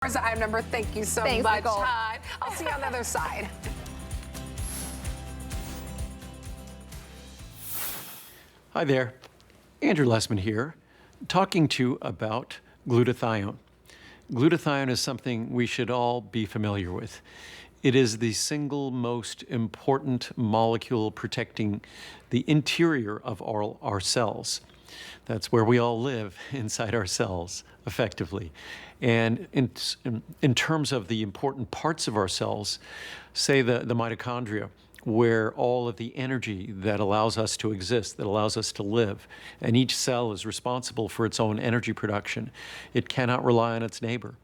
Item number. Thank you so Thanks, much. Nicole. I'll see you on the other side. Hi there, Andrew Lessman here, talking to you about glutathione. Glutathione is something we should all be familiar with. It is the single most important molecule protecting the interior of our cells. That's where we all live, inside our cells, effectively. And in terms of the important parts of our cells, say the mitochondria, where all of the energy that allows us to exist, that allows us to live, and each cell is responsible for its own energy production. It cannot rely on its neighbor.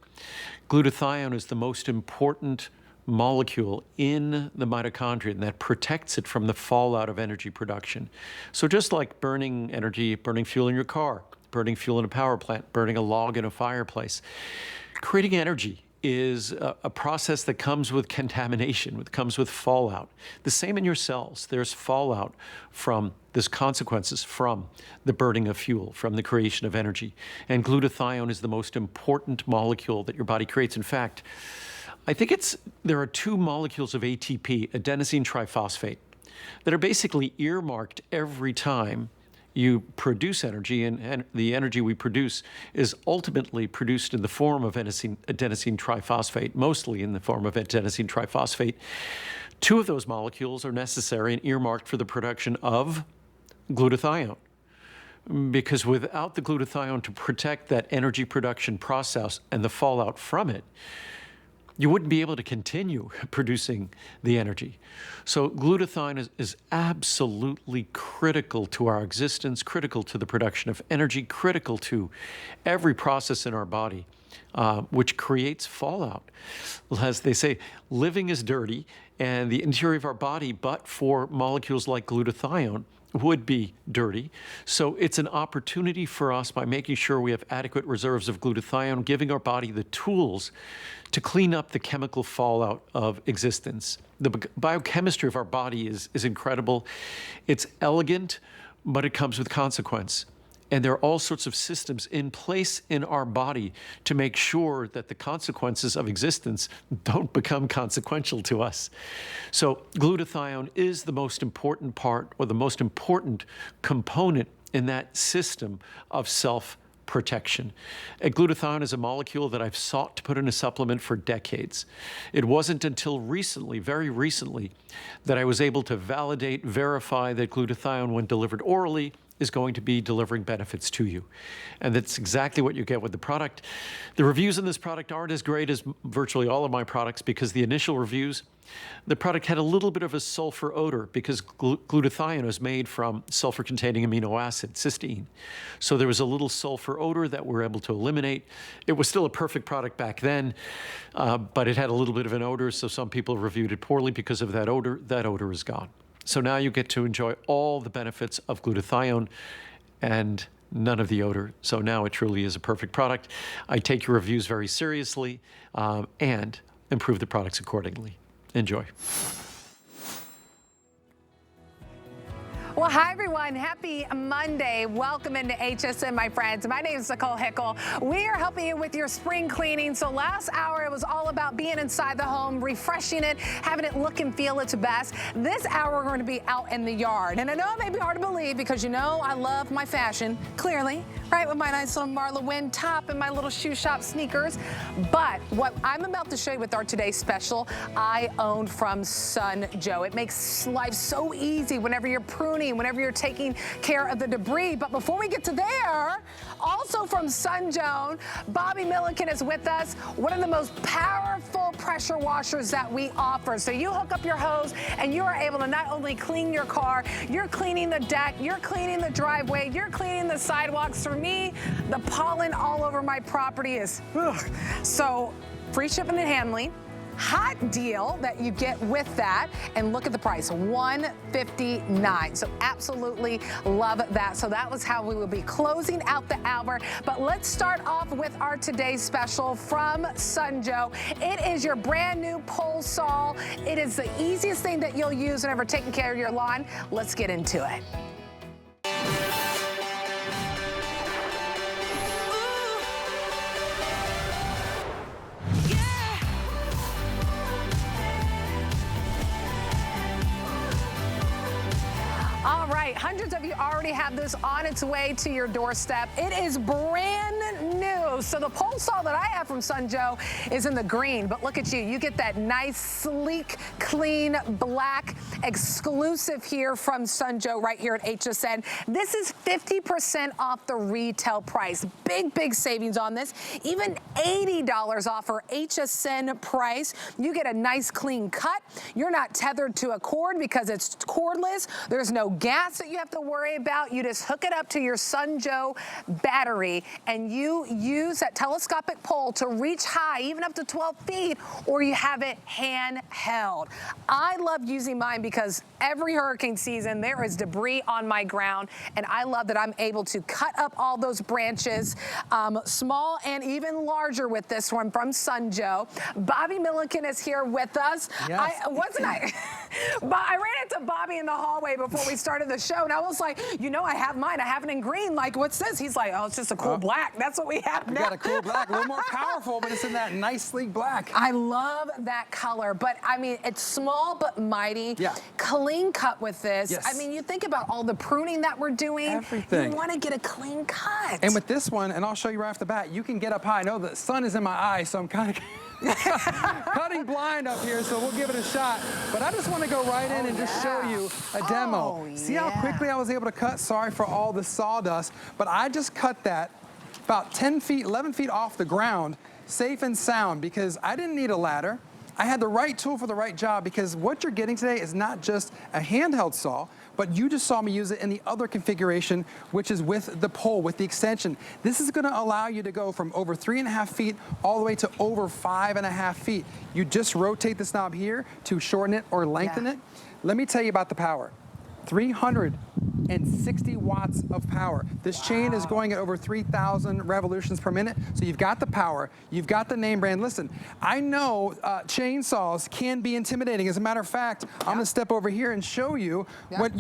Glutathione is the most important molecule in the mitochondria, and that protects it from the fallout of energy production. So just like burning energy, burning fuel in your car, burning fuel in a power plant, burning a log in a fireplace, creating energy is a process that comes with contamination, it comes with fallout. The same in your cells. There's fallout from, there's consequences from the burning of fuel, from the creation of energy. And glutathione is the most important molecule that your body creates. In fact, I think there are two molecules of ATP, adenosine triphosphate, that are basically earmarked every time you produce energy, and the energy we produce is ultimately produced in the form of adenosine triphosphate, mostly in the form of adenosine triphosphate. Two of those molecules are necessary and earmarked for the production of glutathione. Because without the glutathione to protect that energy production process and the fallout from it, you wouldn't be able to continue producing the energy. So glutathione is absolutely critical to our existence, critical to the production of energy, critical to every process in our body, which creates fallout. As they say, living is dirty, and the interior of our body, but for molecules like glutathione, would be dirty. So it's an opportunity for us, by making sure we have adequate reserves of glutathione, giving our body the tools to clean up the chemical fallout of existence. The biochemistry of our body is incredible. It's elegant, but it comes with consequence. And there are all sorts of systems in place in our body to make sure that the consequences of existence don't become consequential to us. So glutathione is the most important part, or the most important component in that system of self-protection. Glutathione is a molecule that I've sought to put in a supplement for decades. It wasn't until recently, very recently, that I was able to validate, verify that glutathione, when delivered orally, is going to be delivering benefits to you. And that's exactly what you get with the product. The reviews on this product aren't as great as virtually all of my products, because the initial reviews, the product had a little bit of a sulfur odor, because glutathione is made from sulfur-containing amino acid, cysteine. So there was a little sulfur odor that we're able to eliminate. It was still a perfect product back then, but it had a little bit of an odor, so some people reviewed it poorly because of that odor. That odor is gone. So now you get to enjoy all the benefits of glutathione and none of the odor. So now it truly is a perfect product. I take your reviews very seriously and improve the products accordingly. Enjoy. Well, hi, everyone. Happy Monday. Welcome into HSN, my friends. My name is Nicole Hickle. We are helping you with your spring cleaning. So last hour, it was all about being inside the home, refreshing it, having it look and feel its best. This hour, we're going to be out in the yard. And I know it may be hard to believe, because you know I love my fashion, clearly, right, with my nice little Marla Wynn top and my little shoe shop sneakers. But what I'm about to show you with our today's special, I owned from Sun Joe. It makes life so easy whenever you're pruning, whenever you're taking care of the debris. But before we get to there, also from Sun Joe, Bobby Milliken is with us, one of the most powerful pressure washers that we offer. So you hook up your hose and you are able to not only clean your car, you're cleaning the deck, you're cleaning the driveway, you're cleaning the sidewalks. For me, the pollen all over my property is, ugh. So free shipping and handling. Hot deal that you get with that, and look at the price, $159. So absolutely love that. So that was how we will be closing out the hour. But let's start off with our today's special from Sun Joe. It is your brand new pole saw. It is the easiest thing that you'll use whenever taking care of your lawn. Let's get into it. hundreds of you already have this on its way to your doorstep. It is brand new. So the pole saw that I have from Sunjoe is in the green, but look at you. You get that nice, sleek, clean, black, exclusive here from Sunjoe right here at HSN. This is 50% off the retail price. Big, big savings on this. Even $80 off our HSN price. You get a nice, clean cut. You're not tethered to a cord because it's cordless. There's no gas that you have to worry about. You just hook it up to your Sunjoe battery and you use that telescopic pole to reach high, even up to 12 feet, or you have it handheld. I love using mine because every hurricane season there is debris on my ground, and I love that I'm able to cut up all those branches, small and even larger with this one from Sunjoe. Bobby Milliken is here with us. Yes. I ran into Bobby in the hallway before we started the show, and I was like, you know, I have mine. I have it in green. Like, what's this? He's like, oh, it's just a cool black. That's what we have now. We got a cool black, a little more powerful, but it's in that nice, sleek black. I love that color, but I mean, it's small but mighty. Yeah. Clean cut with this. Yes. I mean, you think about all the pruning that we're doing. Everything. You want to get a clean cut. And with this one, and I'll show you right off the bat, you can get up high. I know the sun is in my eye, so I'm kind of cutting blind up here, so we'll give it a shot. But I just want to go right in and just show you a demo. See how quickly I was able to cut? Sorry for all the sawdust, but I just cut that about 10 feet, 11 feet off the ground, safe and sound, because I didn't need a ladder. I had the right tool for the right job, because what you're getting today is not just a handheld saw, but you just saw me use it in the other configuration, which is with the pole, with the extension. This is gonna allow you to go from over 3.5 feet all the way to over 5.5 feet. You just rotate this knob here to shorten it or lengthen it. Let me tell you about the power. 360 watts of power. This chain is going at over 3,000 revolutions per minute. So you've got the power, you've got the name brand. Listen, I know chainsaws can be intimidating. As a matter of fact, I'm gonna step over here and show you what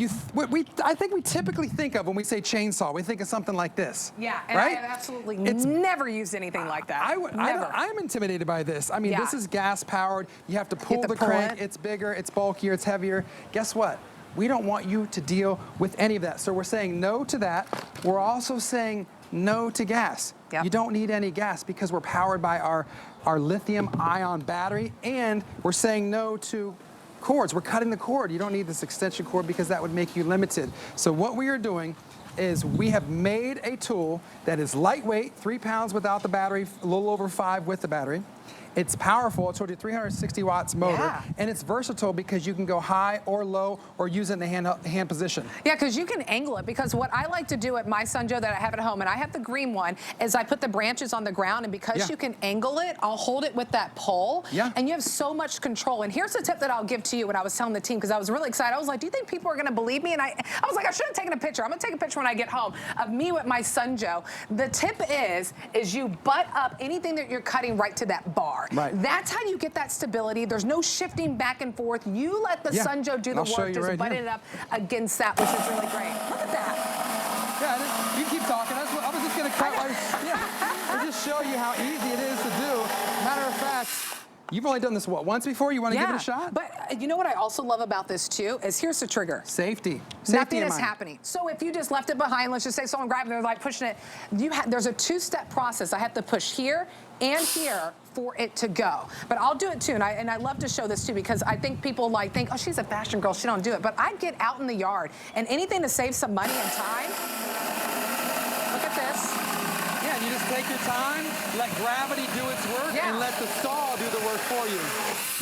I think we typically think of when we say chainsaw. We think of something like this. Yeah, and right? I have absolutely never used anything like that. I'm intimidated by this. I mean, this is gas powered. You have to pull the crank. It's bigger, it's bulkier, it's heavier. Guess what? We don't want you to deal with any of that. So we're saying no to that. We're also saying no to gas. Yep. You don't need any gas because we're powered by our lithium ion battery, and we're saying no to cords. We're cutting the cord. You don't need this extension cord because that would make you limited. So what we are doing is we have made a tool that is lightweight, 3 pounds without the battery, a little over 5 with the battery. It's powerful. I told you 360 watts motor, and it's versatile because you can go high or low or use it in the hand position. Yeah, because you can angle it, because what I like to do at my Sunjoe that I have at home, and I have the green one, is I put the branches on the ground, and because you can angle it, I'll hold it with that pole, and you have so much control. And here's the tip that I'll give to you when I was telling the team, because I was really excited. I was like, do you think people are gonna believe me? And I was like, I should have taken a picture. I'm gonna take a picture when I get home of me with my Sunjoe. The tip is you butt up anything that you're cutting right to that bar. Right. That's how you get that stability. There's no shifting back and forth. You let the Sunjoe do the work, just butt it up against that, which is really great. Look at that. Yeah, you keep talking. I was just going to cut and just show you how easy it is to do. Matter of fact, you've only done this, what, once before? You want to give it a shot? But you know what I also love about this too is here's the trigger. Safety. Nothing is happening. So if you just left it behind, let's just say someone grabbed it, they're like pushing it, there's a 2-step process. I have to push here and here for it to go. But I'll do it too, and I love to show this too, because I think people think, oh, she's a fashion girl, she don't do it. But I get out in the yard, and anything to save some money and time. Look at this. Yeah, you just take your time, let gravity do its work, and let the saw do the work for you.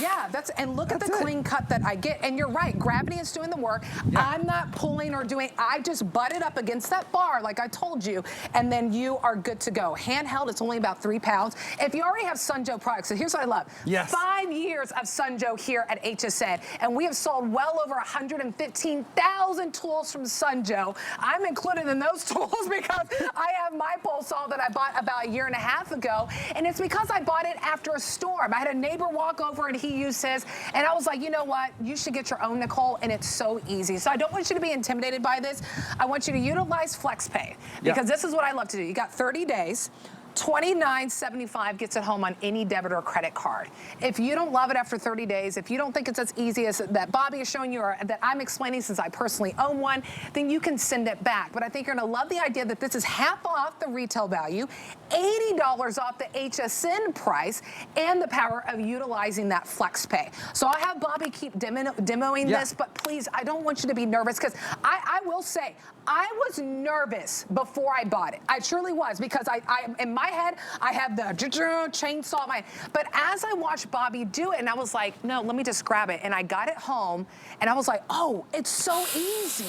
Yeah, and look at the clean cut that I get. And you're right, gravity is doing the work. I'm not pulling or doing, I just butt it up against that bar like I told you, and then you are good to go. Handheld, it's only about 3 pounds. If you already have Sunjoe products, so here's what I love. 5 years of Sunjoe here at HSN, and we have sold well over 115,000 tools from Sunjoe. I'm included in those tools because I have my pole saw that I bought about 1.5 years ago, and it's because I bought it after a storm. I had a neighbor walk over and he used his, and I was like, you know what? You should get your own, Nicole, and it's so easy. So I don't want you to be intimidated by this. I want you to utilize FlexPay, because this is what I love to do. You got 30 days. $29.75 gets it home on any debit or credit card. If you don't love it after 30 days, if you don't think it's as easy as that Bobby is showing you or that I'm explaining since I personally own one, then you can send it back. But I think you're gonna love the idea that this is half off the retail value, $80 off the HSN price, and the power of utilizing that flex pay. So I'll have Bobby keep demoing this, but please, I don't want you to be nervous, because I will say, I was nervous before I bought it. I truly was, because I in my head, I have the chainsaw in my, but as I watched Bobby do it, and I was like, no, let me just grab it. And I got it home, and I was like, oh, it's so easy.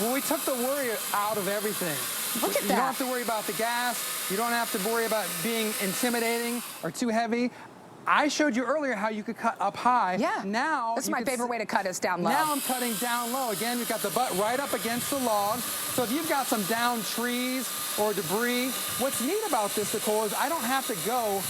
Well, we took the worry out of everything. Look at that. You don't have to worry about the gas. You don't have to worry about being intimidating or too heavy. I showed you earlier how you could cut up high. Yeah. Now this is my favorite way to cut is down low. Now I'm cutting down low. Again, you've got the butt right up against the log. So if you've got some downed trees or debris, what's neat about this, Nicole, is I don't have to go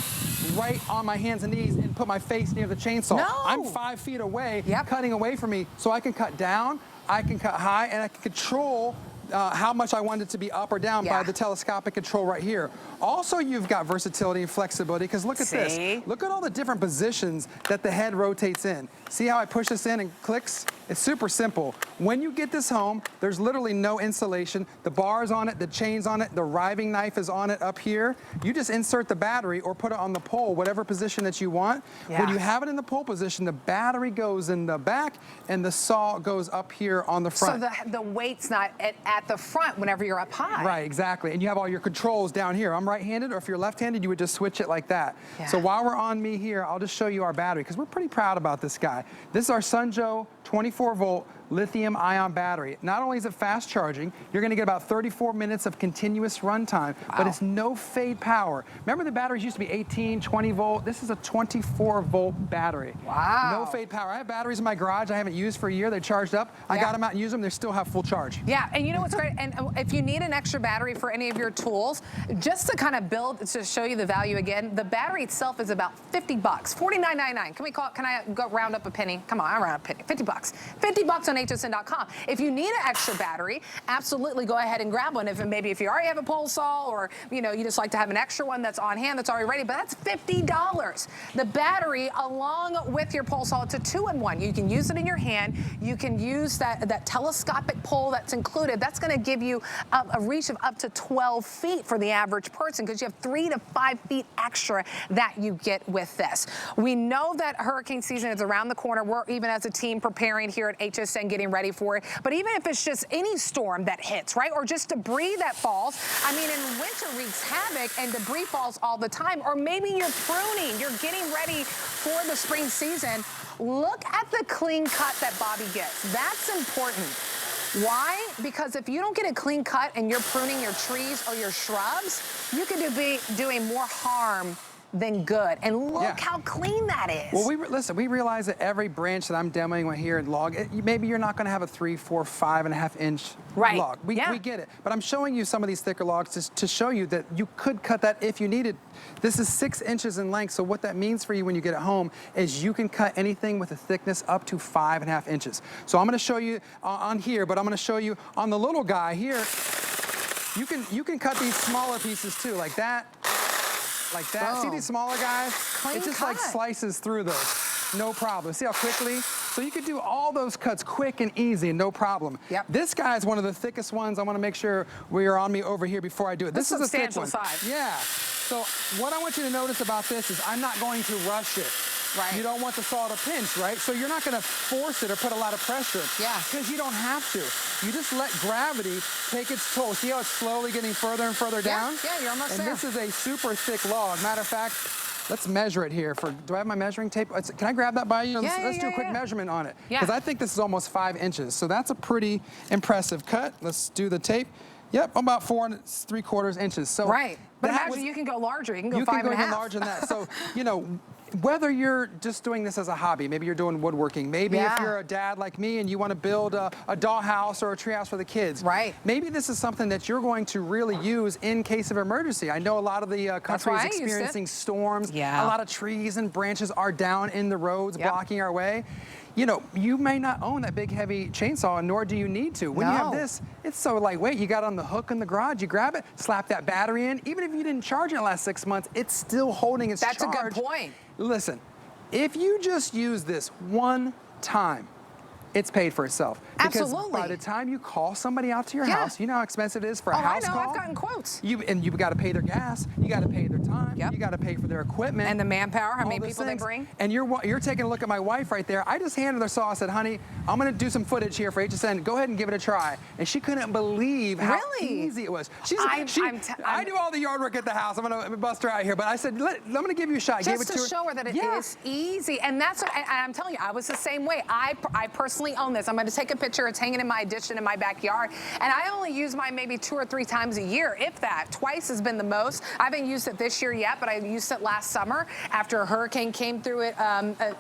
right on my hands and knees and put my face near the chainsaw. No. I'm 5 feet away, cutting away from me, so I can cut down, I can cut high, and I can control how much I want it to be up or down by the telescopic control right here. Also, you've got versatility and flexibility, because look at this. Look at all the different positions that the head rotates in. See how I push this in and clicks? It's super simple. When you get this home, there's literally no insulation. The bar's on it, the chain's on it, the riving knife is on it up here. You just insert the battery or put it on the pole, whatever position that you want. When you have it in the pole position, the battery goes in the back and the saw goes up here on the front. So the weight's not at the front whenever you're up high. Right, exactly. And you have all your controls down here. I'm right-handed, or if you're left-handed, you would just switch it like that. So while we're on me here, I'll just show you our battery, because we're pretty proud about this guy. This is our Sunjo 24-volt lithium-ion battery. Not only is it fast charging, you're gonna get about 34 minutes of continuous runtime, but it's no fade power. Remember, the batteries used to be 18, 20 volt? This is a 24-volt battery. Wow. No fade power. I have batteries in my garage I haven't used for a year. They're charged up. I got them out and use them. They still have full charge. Yeah, and you know what's great? And if you need an extra battery for any of your tools, just to kind of build, to show you the value again, the battery itself is about 50 bucks, $49.99. Can we call it, can I go round up a penny? Come on, I round up a penny. 50 bucks. 50 bucks on HSN.com. If you need an extra battery, absolutely go ahead and grab one. Maybe if you already have a pole saw, or you just like to have an extra one that's on hand that's already ready, but that's $50. The battery, along with your pole saw, it's a 2-in-1. You can use it in your hand. You can use that telescopic pole that's included. That's going to give you a reach of up to 12 feet for the average person, because you have 3 to 5 feet extra that you get with this. We know that hurricane season is around the corner. We're even as a team preparing here at HSN, getting ready for it. But even if it's just any storm that hits, right, or just debris that falls, I mean, and winter wreaks havoc and debris falls all the time, or maybe you're pruning, you're getting ready for the spring season, look at the clean cut that Bobby gets. That's important. Why? Because if you don't get a clean cut and you're pruning your trees or your shrubs, you could be doing more harm than good. And look how clean that is. Well, listen, we realize that every branch that I'm demoing here in log, maybe you're not going to have a 3, 4, 5.5 inch log. We get it. But I'm showing you some of these thicker logs to show you that you could cut that if you needed. This is 6 inches in length. So what that means for you when you get it home is you can cut anything with a thickness up to 5.5 inches. So I'm going to show you on here, but I'm going to show you on the little guy here. You can cut these smaller pieces too, like that. Like that. Boom. See these smaller guys? Clean it just cut. like slices through those. No problem. See how quickly? So you could do all those cuts quick and easy, no problem. This guy is one of the thickest ones. I want to make sure we are on me over here before I do it. This is a thick one. Size. Yeah. So what I want you to notice about this is I'm not going to rush it. Right. You don't want the saw to pinch, right? So you're not going to force it or put a lot of pressure. Because you don't have to. You just let gravity take its toll. See how it's slowly getting further and further down? Yeah, you're almost there. And this is a super thick log. Matter of fact, let's measure it here. Do I have my measuring tape? Can I grab that by you? Let's do a quick measurement on it. Because I think this is almost 5 inches. So that's a pretty impressive cut. Let's do the tape. Yep, about 4 3/4 inches. So but imagine you can go larger. You can go 5.5. You can go even larger than that. So, whether you're just doing this as a hobby, maybe you're doing woodworking, maybe if you're a dad like me and you want to build a dollhouse or a treehouse for the kids, maybe this is something that you're going to really use in case of emergency. I know a lot of the country is experiencing storms. A lot of trees and branches are down in the roads blocking our way. you know, you may not own that big heavy chainsaw, nor do you need to. When you have this, it's so lightweight. You got it on the hook in the garage, you grab it, slap that battery in. Even if you didn't charge it in the last 6 months, it's still holding its charge. That's a good point. Listen, if you just use this one time, it's paid for itself. Because Absolutely. by the time you call somebody out to your house, you know how expensive it is for a house call? I know, I've gotten quotes. You've got to pay their gas, you got to pay their time, you got to pay for their equipment. And the manpower, how many people they bring. And you're taking a look at my wife right there. I just handed her saw, I said, honey, I'm gonna do some footage here for HSN. Go ahead and give it a try. And she couldn't believe how easy it was. I do all the yard work at the house. I'm gonna bust her out here. But I said, I'm gonna give you a shot. Just to show her that it is easy. And that's what, and I'm telling you, I was the same way. I personally own this. I'm gonna take a picture. It's hanging in my addition in my backyard. And I only use mine maybe 2 or 3 times a year, if that. Twice has been the most. I haven't used it this year yet, but I used it last summer after a hurricane came through it,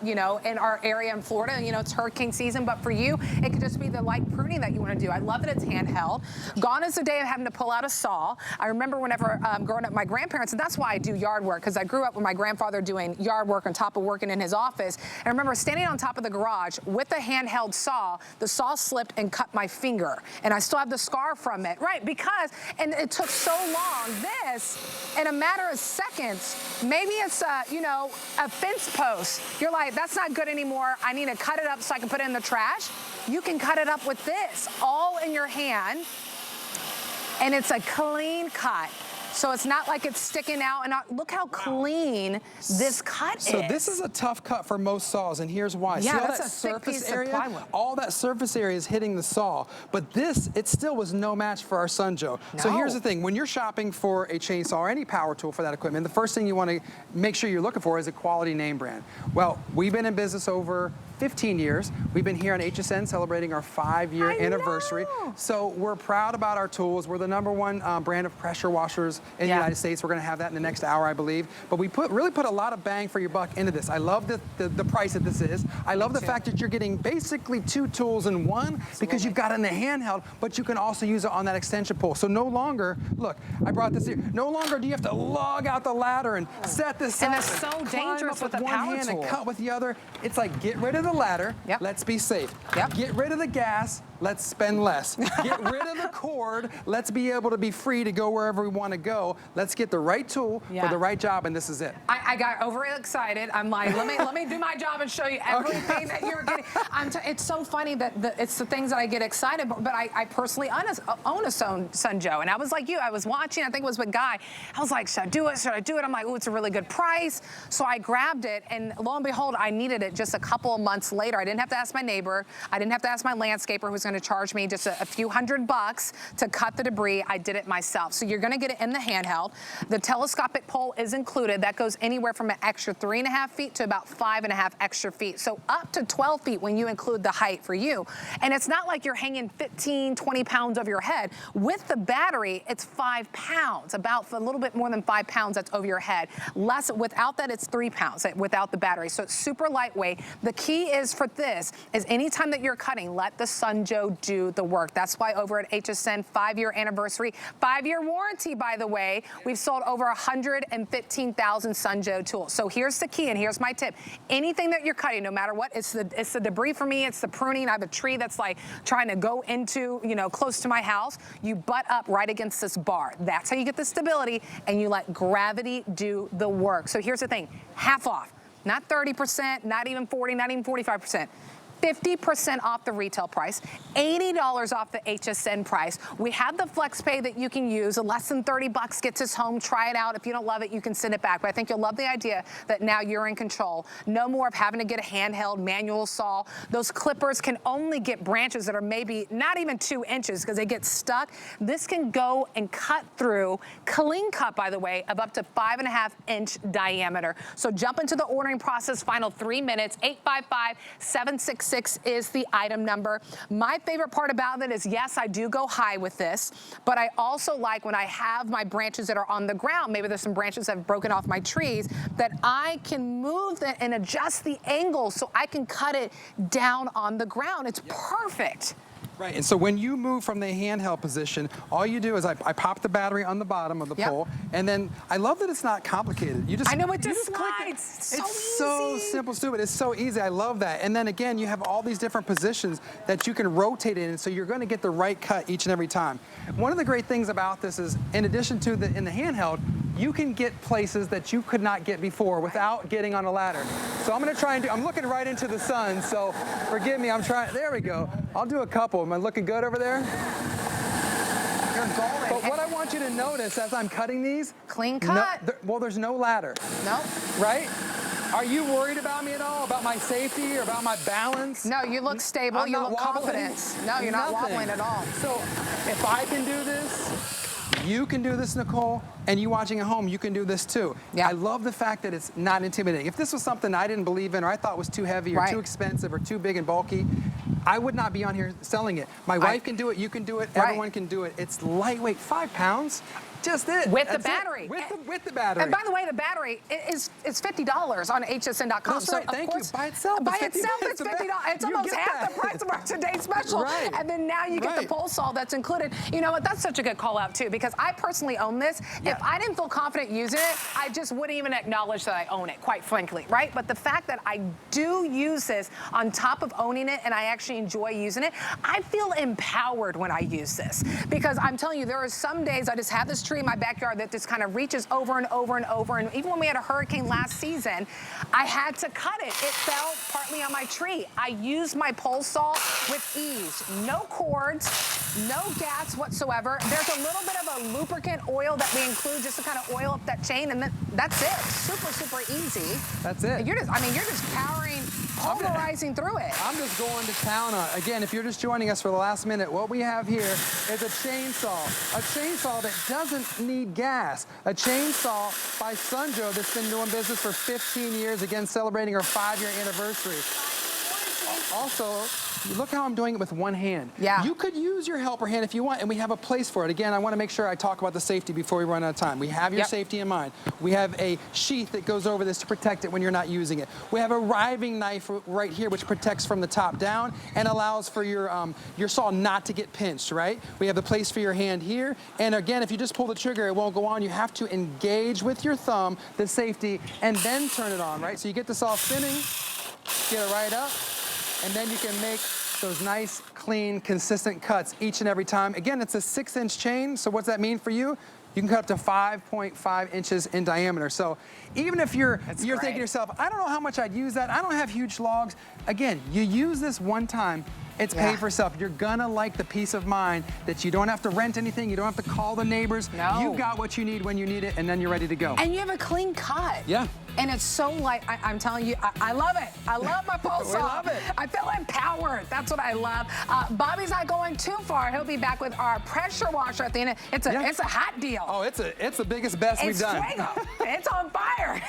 you know, in our area in Florida. You know, it's hurricane season, but for you, it could just be the light pruning that you want to do. I love that it's handheld. Gone is the day of having to pull out a saw. I remember whenever growing up, my grandparents, and that's why I do yard work, because I grew up with my grandfather doing yard work on top of working in his office. And I remember standing on top of the garage with a handheld saw. The saw slipped and cut my finger, and I still have the scar from it, right? Because, and it took so long. This, in a matter of seconds, maybe it's you know, a fence post. You're like, that's not good anymore. I need to cut it up so I can put it in the trash. You can cut it up with this, all in your hand, and it's a clean cut. So it's not like it's sticking out, and look how clean this cut is. So this is a tough cut for most saws, and here's why. Yeah, see all that's that a thick surface piece area? of plywood. All that surface area is hitting the saw, but this, it still was no match for our son Joe. No. So here's the thing, when you're shopping for a chainsaw or any power tool for that equipment, the first thing you want to make sure you're looking for is a quality name brand. Well, we've been in business over 15 years. We've been here on HSN celebrating our 5-year anniversary. So we're proud about our tools. We're the #1 brand of pressure washers in the United States. We're gonna have that in the next hour, I believe. But we really put a lot of bang for your buck into this. I love the price that this is. I love the fact that you're getting basically 2 tools in one, because you've got it in the handheld, but you can also use it on that extension pole. So no longer, look, I brought this here. No longer do you have to lug out the ladder and set this up. And it's so dangerous with the one power hand tool. and cut with the other. It's like, get rid of the ladder, let's be safe. Get rid of the gas, let's spend less. Get rid of the cord, let's be able to be free to go wherever we want to go. Let's get the right tool for the right job, and this is it. I got overexcited. I'm like, let me do my job and show you everything that you're getting. It's so funny that it's the things that I get excited about, but I personally own a son Joe, and I was like you. I was watching, I think it was with Guy. I was like, should I do it? Should I do it? I'm like, oh, it's a really good price. So I grabbed it, and lo and behold, I needed it just a couple of months later. I didn't have to ask my neighbor. I didn't have to ask my landscaper who's going to charge me just a few $100 to cut the debris. I did it myself. So you're going to get it in the handheld. The telescopic pole is included. That goes anywhere from an extra 3.5 feet to about 5.5 extra feet. So up to 12 feet when you include the height for you. And it's not like you're hanging 15, 20 pounds over your head. With the battery, it's 5 pounds, about a little bit more than 5 pounds that's over your head. Less, without that, it's 3 pounds without the battery. So it's super lightweight. The key is for this is anytime that you're cutting, let the Sun Joe do the work. That's why over at HSN, 5-year anniversary, 5-year warranty, by the way, we've sold over 115,000 Sun Joe tools. So here's the key, and here's my tip. Anything that you're cutting, no matter what, it's the debris for me, it's the pruning. I have a tree that's like trying to go into, you know, close to my house. You butt up right against this bar. That's how you get the stability, and you let gravity do the work. So here's the thing, half off. Not 30%, not even 40, not even 45%. 50% off the retail price, $80 off the HSN price. We have the flex pay that you can use. Less than 30 bucks gets us home. Try it out. If you don't love it, you can send it back. But I think you'll love the idea that now you're in control. No more of having to get a handheld manual saw. Those clippers can only get branches that are maybe not even 2 inches because they get stuck. This can go and cut through, clean cut, by the way, of up to 5.5-inch diameter. So jump into the ordering process. Final 3 minutes. 855-766 is the item number. My favorite part about it is, yes, I do go high with this, but I also like when I have my branches that are on the ground, maybe there's some branches that have broken off my trees, that I can move that and adjust the angle so I can cut it down on the ground. It's perfect. Right, and so when you move from the handheld position, all you do is I pop the battery on the bottom of the pole, and then I love that it's not complicated. You just I know it you just click it. slides. It's so simple, stupid. It's so easy. I love that. And then again, you have all these different positions that you can rotate in, so you're going to get the right cut each and every time. One of the great things about this is, in addition to in the handheld, you can get places that you could not get before without getting on a ladder. So I'm going to try and I'm looking right into the sun, so forgive me. I'm trying. There we go. I'll do a couple. Am I looking good over there? You're golden. But what I want you to notice as I'm cutting these, clean cut. well, there's no ladder. No. Right? Are you worried about me at all? About my safety or about my balance? No, you look stable. I'm you not look wobbling. confident. No, you're not wobbling at all. So if I can do this, you can do this, Nicole, and you watching at home, you can do this too. Yeah. I love the fact that it's not intimidating. If this was something I didn't believe in or I thought was too heavy or too expensive or too big and bulky, I would not be on here selling it. My wife can do it, you can do it, everyone can do it. It's lightweight, 5 pounds. Just it. With the battery. With the battery. And by the way, the battery is $50 on hsn.com. That's right. Thank you. By itself, it's $50. It's almost half the price of our today's special. Right. And then now you get the pole saw that's included. You know what? That's such a good call out too, because I personally own this. If I didn't feel confident using it, I just wouldn't even acknowledge that I own it, quite frankly, right? But the fact that I do use this on top of owning it and I actually enjoy using it, I feel empowered when I use this, because I'm telling you, there are some days I just have this tree in my backyard that just kind of reaches over and over and over. And even when we had a hurricane last season, I had to cut it. It fell partly on my tree. I used my pole saw with ease. No cords, no gas whatsoever. There's a little bit of a lubricant oil that we include just to kind of oil up that chain, and then that's it. Super, super easy. That's it. You're just powering, pulverizing through it. I'm just going to town on it. Again, if you're just joining us for the last minute, what we have here is a chainsaw that doesn't need gas. A chainsaw by Sunjo that's been doing business for 15 years, again, celebrating our 5-year anniversary. Also, look how I'm doing it with one hand. Yeah. You could use your helper hand if you want, and we have a place for it. Again, I want to make sure I talk about the safety before we run out of time. We have your safety in mind. We have a sheath that goes over this to protect it when you're not using it. We have a riving knife right here, which protects from the top down and allows for your saw not to get pinched, right? We have the place for your hand here. And again, if you just pull the trigger, it won't go on. You have to engage with your thumb, the safety, and then turn it on, right? So you get the saw spinning, get it right up, and then you can make those nice, clean, consistent cuts each and every time. Again, it's a 6-inch chain, so what's that mean for you? You can cut up to 5.5 inches in diameter. So even if you're thinking to yourself, I don't know how much I'd use that, I don't have huge logs. Again, you use this one time, it's paid for itself. You're gonna like the peace of mind that you don't have to rent anything, you don't have to call the neighbors. No. You got what you need when you need it, and then you're ready to go. And you have a clean cut. Yeah. And it's so light. I'm telling you, I love it. I love my pole saw. We love it. I feel empowered. That's what I love. Bobby's not going too far. He'll be back with our pressure washer at the end. It's a hot deal. Oh, it's the biggest best we've done. It's on fire.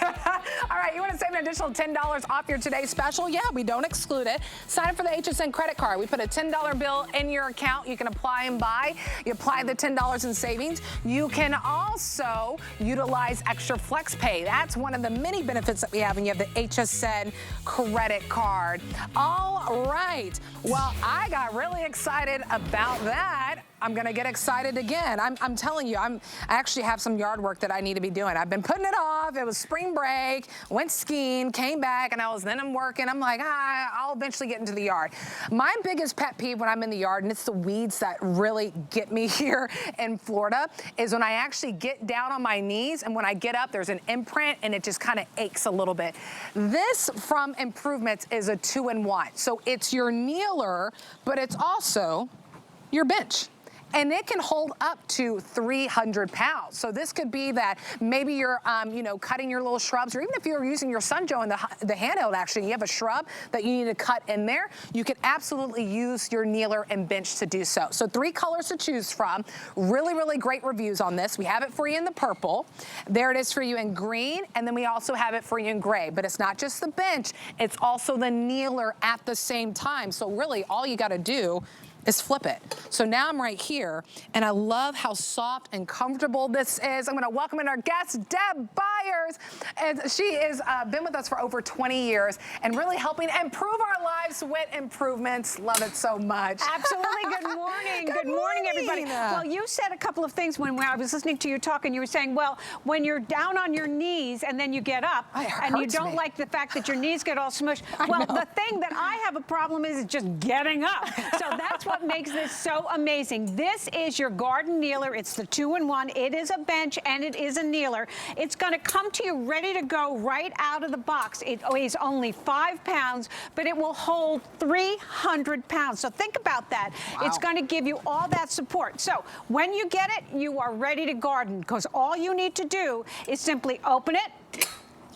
All right, you want to save an additional $10 off your today's special? Yeah, we don't exclude it. Sign up for the HSN credit card. We put a $10 bill in your account. You can apply and buy. You apply the $10 in savings. You can also utilize extra flex pay. That's one of the many benefits that we have when you have the HSN credit card. All right. Well, I got really excited about that. I'm gonna get excited again. I'm telling you, I actually have some yard work that I need to be doing. I've been putting it off. It was spring break, went skiing, came back, and I'm working. I'm like, I'll eventually get into the yard. My biggest pet peeve when I'm in the yard, and it's the weeds that really get me here in Florida, is when I actually get down on my knees, and when I get up, there's an imprint, and it just kind of aches a little bit. This from Improvements is a 2-in-1. So it's your kneeler, but it's also your bench. And it can hold up to 300 pounds. So this could be that maybe you're, cutting your little shrubs, or even if you're using your Sunjo in the handheld, actually, you have a shrub that you need to cut in there, you could absolutely use your kneeler and bench to do so. So 3 colors to choose from. Really, really great reviews on this. We have it for you in the purple. There it is for you in green, and then we also have it for you in gray. But it's not just the bench, it's also the kneeler at the same time. So really, all you gotta do is flip it. So now I'm right here, and I love how soft and comfortable this is. I'm gonna welcome in our guest, Deb Byers. And she has been with us for over 20 years and really helping improve our lives with improvements. Love it so much. Absolutely. Good morning. Good morning, everybody. Well, you said a couple of things when I was listening to you talk, and you were saying, well, when you're down on your knees and then you get up and you don't like the fact that your knees get all smushed. Well, the thing that I have a problem is just getting up. So that's what makes this so amazing. This is your garden kneeler. It's the 2-in-1. It is a bench and it is a kneeler. It's going to come to you ready to go right out of the box. It weighs only 5 pounds, but it will hold 300 pounds. So think about that. Wow. It's going to give you all that support. So when you get it, you are ready to garden, because all you need to do is simply open it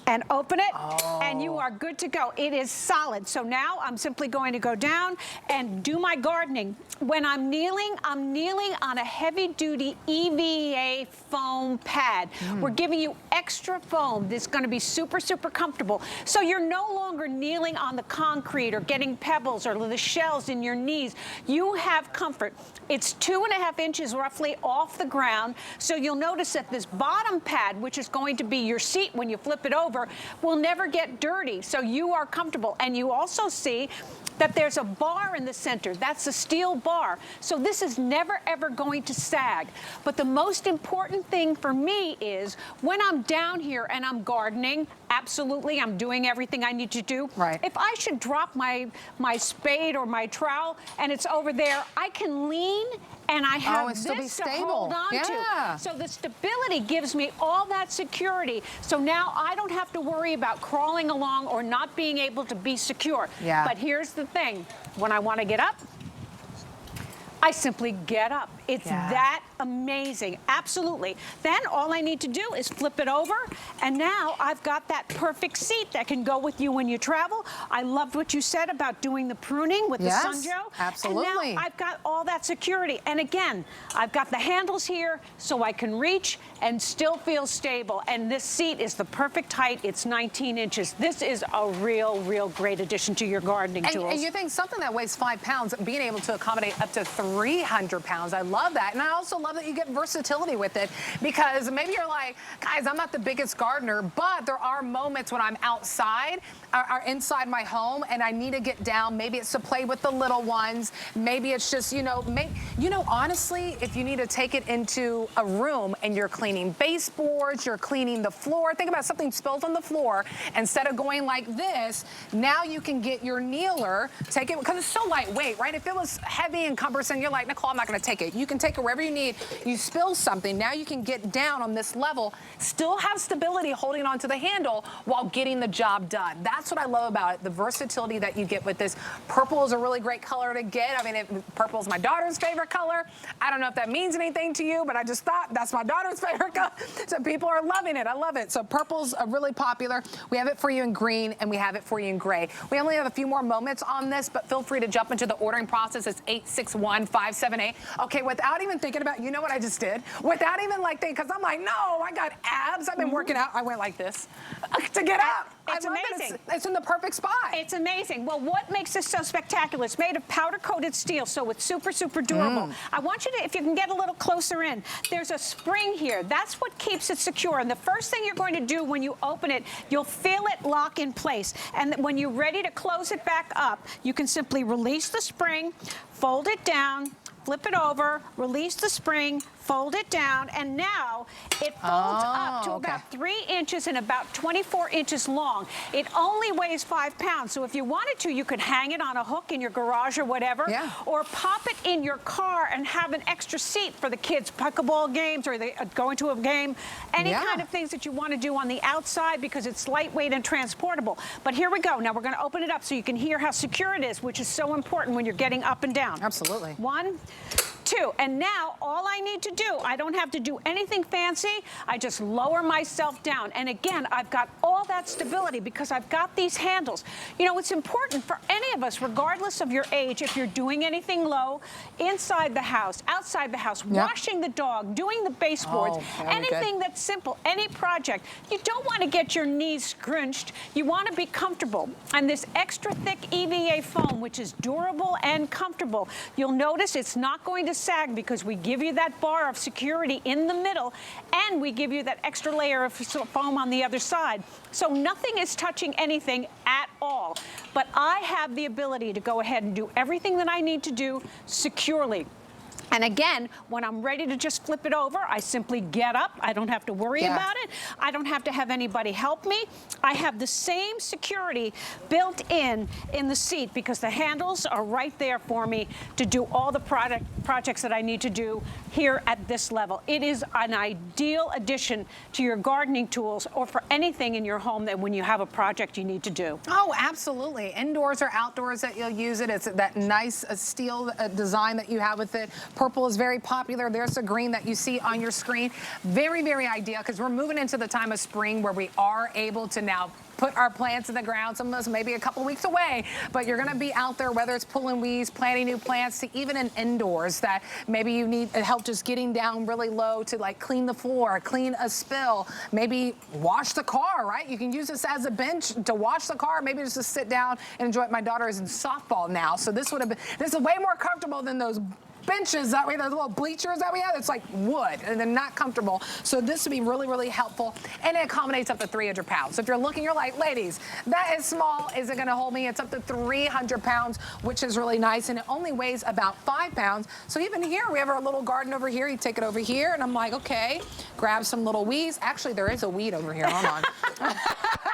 and open it, and you are good to go. It is solid. So now I'm simply going to go down and do my gardening. When I'm kneeling on a heavy-duty EVA foam pad. We're giving you extra foam that's going to be super, super comfortable. So you're no longer kneeling on the concrete or getting pebbles or the shells in your knees. You have comfort. It's 2.5 inches roughly off the ground. So you'll notice that this bottom pad, which is going to be your seat when you flip it over, will never get dirty. So you are comfortable. And you also see that there's a bar in the center. That's a steel bar. So this is never, ever going to sag. But the most important thing for me is when I'm down here and I'm gardening, absolutely, I'm doing everything I need to do. Right. If I should drop my spade or my trowel and it's over there, I can lean and I have this to hold on to. So the stability gives me all that security. So now I don't have to worry about crawling along or not being able to be secure. But here's the thing. When I want to get up, I simply get up. It's that amazing. Absolutely. Then all I need to do is flip it over, and now I've got that perfect seat that can go with you when you travel. I loved what you said about doing the pruning with the Sunjoe. Absolutely. And now I've got all that security. And again, I've got the handles here so I can reach and still feel stable. And this seat is the perfect height. It's 19 inches. This is a real, real great addition to your gardening tools. And you think something that weighs 5 pounds, being able to accommodate up to 300 pounds. I love that. And I also love that you get versatility with it, because maybe you're like, guys, I'm not the biggest gardener, but there are moments when I'm outside or inside my home and I need to get down. Maybe it's to play with the little ones. Maybe it's just, honestly, if you need to take it into a room and you're cleaning baseboards, you're cleaning the floor. Think about something spilled on the floor. Instead of going like this, now you can get your kneeler, take it, because it's so lightweight, right? If it was heavy and cumbersome, you're like, Nicole, I'm not going to take it. You can take it wherever you need. You spill something, now you can get down on this level, still have stability holding onto the handle while getting the job done. That's what I love about it, the versatility that you get with this. Purple is a really great color to get. I mean, purple is my daughter's favorite color. I don't know if that means anything to you, but I just thought that's my daughter's favorite color. So people are loving it. I love it. So purple's really popular. We have it for you in green, and we have it for you in gray. We only have a few more moments on this, but feel free to jump into the ordering process. It's 861-578. Okay, without even thinking about, you know what I just did? Without even like thinking, because I'm like, no, I got abs. I've been working out. I went like this to get up. It's amazing. It's in the perfect spot. It's amazing. Well, what makes this so spectacular? It's made of powder-coated steel, so it's super, super durable. I want you to, if you can get a little closer in, there's a spring here. That's what keeps it secure. And the first thing you're going to do when you open it, you'll feel it lock in place. And when you're ready to close it back up, you can simply release the spring, fold it down, flip it over, release the spring, fold it down, and now it folds up to about 3 inches and about 24 inches long. It only weighs 5 pounds, so if you wanted to, you could hang it on a hook in your garage or whatever, or pop it in your car and have an extra seat for the kids' pickleball games, or they going to a game, any kind of things that you want to do on the outside, because it's lightweight and transportable. But here we go. Now we're going to open it up so you can hear how secure it is, which is so important when you're getting up and down. Absolutely. 1, 2. And now all I need to do, I don't have to do anything fancy. I just lower myself down. And again, I've got all that stability because I've got these handles. You know, it's important for any of us, regardless of your age, if you're doing anything low, inside the house, outside the house, washing the dog, doing the baseboards, anything that's simple, any project. You don't want to get your knees scrunched. You want to be comfortable. And this extra thick EVA foam, which is durable and comfortable, you'll notice it's not going to sag because we give you that bar of security in the middle and we give you that extra layer of foam on the other side. So nothing is touching anything at all. But I have the ability to go ahead and do everything that I need to do securely. And again, when I'm ready to just flip it over, I simply get up. I don't have to worry about it. I don't have to have anybody help me. I have the same security built in the seat because the handles are right there for me to do all the projects that I need to do here at this level. It is an ideal addition to your gardening tools or for anything in your home that when you have a project you need to do. Oh, absolutely. Indoors or outdoors that you'll use it. It's that nice steel design that you have with it. Purple is very popular. There's the green that you see on your screen. Very, very ideal because we're moving into the time of spring where we are able to now put our plants in the ground. Some of us maybe a couple weeks away, but you're going to be out there, whether it's pulling weeds, planting new plants, to even in indoors that maybe you need help just getting down really low to like clean the floor, clean a spill, maybe wash the car, right? You can use this as a bench to wash the car, maybe just to sit down and enjoy it. My daughter is in softball now, so this would have been, this is way more comfortable than those benches that we, those little bleachers that we have. It's like wood and they're not comfortable. So this would be really, really helpful. And it accommodates up to 300 pounds. So if you're looking, you're like, ladies, that is small. Is it going to hold me? It's up to 300 pounds, which is really nice. And it only weighs about 5 pounds. So even here, we have our little garden over here. You take it over here and I'm like, okay, grab some little weeds. Actually, there is a weed over here. Hold on.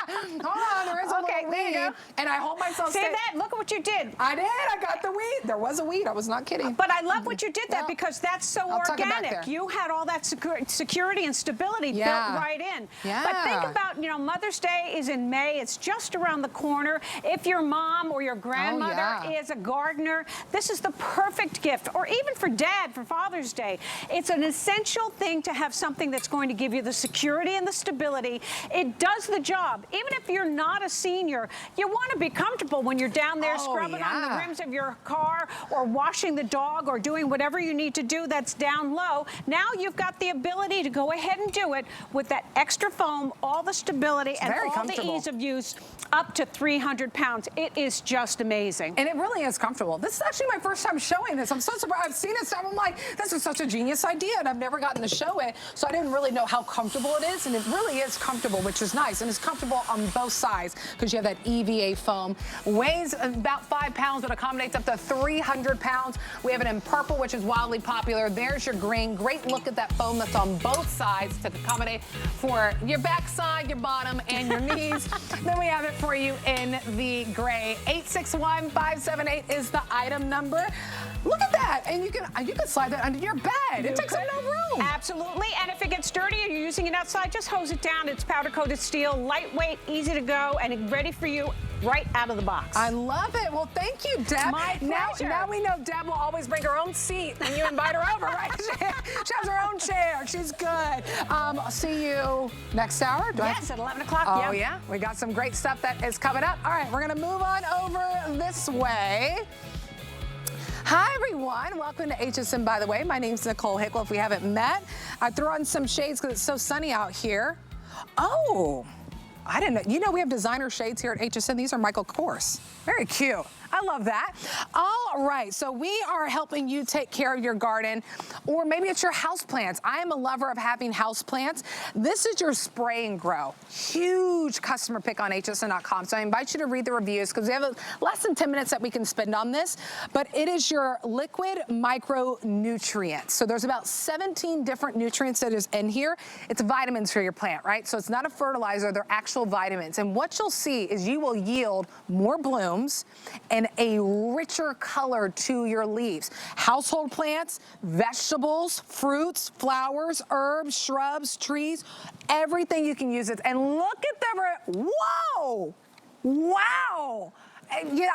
Hold on, there is a little weed. And I hold myself. See that? Look at what you did. I did. I got the weed. There was a weed. I was not kidding. But I love what you did that because that's so organic. You had all that security and stability built right in. But think about, you know, Mother's Day is in May. It's just around the corner. If your mom or your grandmother is a gardener, this is the perfect gift. Or even for Dad, for Father's Day. It's an essential thing to have something that's going to give you the security and the stability. It does the job. Even if you're not a senior, you want to be comfortable when you're down there scrubbing on the rims of your car or washing the dog or doing whatever you need to do that's down low. Now you've got the ability to go ahead and do it with that extra foam, all the stability, and all the ease of use, up to 300 pounds. It is just amazing. And it really is comfortable. This is actually my first time showing this. I'm so surprised. I've seen it, so I'm like, this is such a genius idea, and I've never gotten to show it, so I didn't really know how comfortable it is, and it really is comfortable, which is nice, and it's comfortable on both sides because you have that EVA foam. Weighs about 5 pounds, but accommodates up to 300 pounds. We have it in purple, which is wildly popular. There's your green. Great look at that foam that's on both sides to accommodate for your backside, your bottom, and your knees. Then we have it for you in the gray. 861-578 is the item number. Look at that, and you can slide that under your bed. It takes up no room. Absolutely, and if it gets dirty and you're using it outside, just hose it down. It's powder-coated steel, lightweight, easy to go, and ready for you right out of the box. I love it. Well, thank you, Deb. My pleasure. Now we know Deb will always bring her own seat when you invite her over, right? She has her own chair. She's good. I'll see you next hour. Yes, at 11 o'clock. Oh, yeah. We got some great stuff that is coming up. All right, we're going to move on over this way. Hi, everyone. Welcome to HSN, by the way. My name's Nicole Hickle, if we haven't met. I threw on some shades because it's so sunny out here. Oh, I didn't know. You know we have designer shades here at HSN. These are Michael Kors. Very cute. I love that. All right, so we are helping you take care of your garden, or maybe it's your house plants. I am a lover of having house plants. This is your spray and grow. Huge customer pick on hsn.com, so I invite you to read the reviews because we have less than 10 minutes that we can spend on this, but it is your liquid micronutrients. So there's about 17 different nutrients that is in here. It's vitamins for your plant, right? So it's not a fertilizer, they're actual vitamins. And what you'll see is you will yield more blooms and a richer color to your leaves. Household plants, vegetables, fruits, flowers, herbs, shrubs, trees, everything you can use it. And look at the, whoa, wow. Yeah,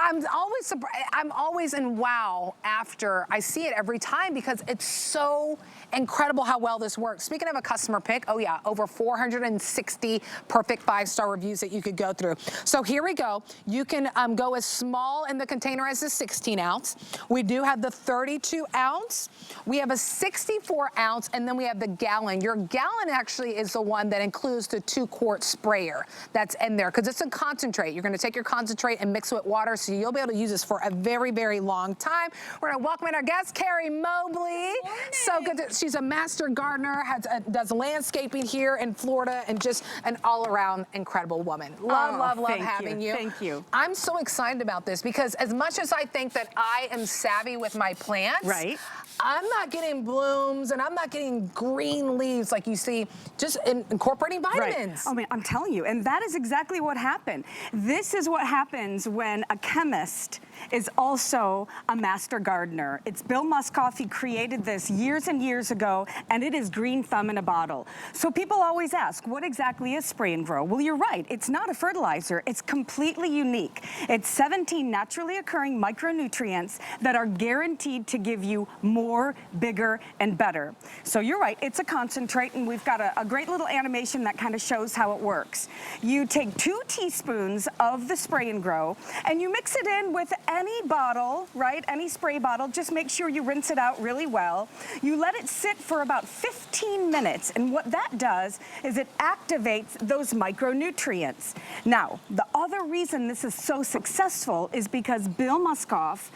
I'm always in wow after I see it every time because it's so incredible how well this works. Speaking of a customer pick, oh yeah, over 460 perfect 5-star reviews that you could go through. So here we go. You can go as small in the container as the 16 ounce. We do have the 32 ounce. We have a 64 ounce, and then we have the gallon. Your gallon actually is the one that includes the 2-quart sprayer that's in there because it's a concentrate. You're going to take your concentrate and mix it with water, so you'll be able to use this for a very, very long time. We're going to welcome in our guest, Carrie Mobley. So good. She's a master gardener, does landscaping here in Florida, and just an all-around incredible woman. Love having you. Thank you. I'm so excited about this because as much as I think that I am savvy with my plants, right, I'm not getting blooms and I'm not getting green leaves like you see, just incorporating vitamins. Right. Oh man, I'm telling you, and that is exactly what happened. This is what happens when a chemist is also a master gardener. It's Bill Muskoff. He created this years and years ago, and it is green thumb in a bottle. So people always ask, what exactly is Spray and Grow? Well, you're right. It's not a fertilizer. It's completely unique. It's 17 naturally occurring micronutrients that are guaranteed to give you more, bigger, and better. So you're right. It's a concentrate, and we've got a great little animation that kind of shows how it works. You take 2 teaspoons of the Spray and Grow, and you mix it in with any bottle, right? Any spray bottle. Just make sure you rinse it out really well. You let it sit for about 15 minutes, and what that does is it activates those micronutrients. Now, the other reason this is so successful is because Bill Muskoff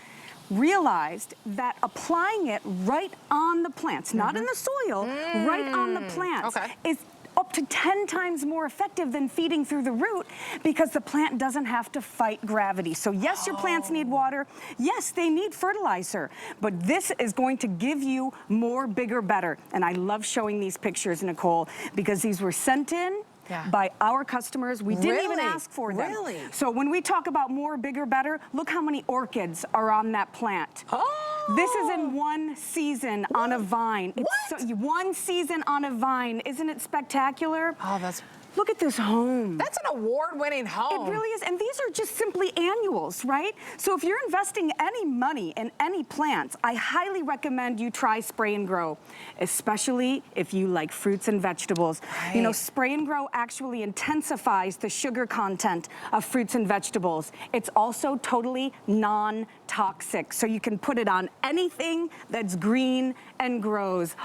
realized that applying it right on the plants, not in the soil, right on the plants, is up to 10 times more effective than feeding through the root because the plant doesn't have to fight gravity. So yes, your plants need water. Yes, they need fertilizer, but this is going to give you more, bigger, better. And I love showing these pictures, Nicole, because these were sent in by our customers. We didn't even ask for them. Really? So when we talk about more, bigger, better, look how many orchids are on that plant. This is in one season on a vine. It's one season on a vine. Isn't it spectacular? Oh, that's... Look at this home. That's an award-winning home. It really is, and these are just simply annuals, right? So if you're investing any money in any plants, I highly recommend you try Spray and Grow, especially if you like fruits and vegetables. You know, Spray and Grow actually intensifies the sugar content of fruits and vegetables. It's also totally non-toxic, so you can put it on anything that's green and grows.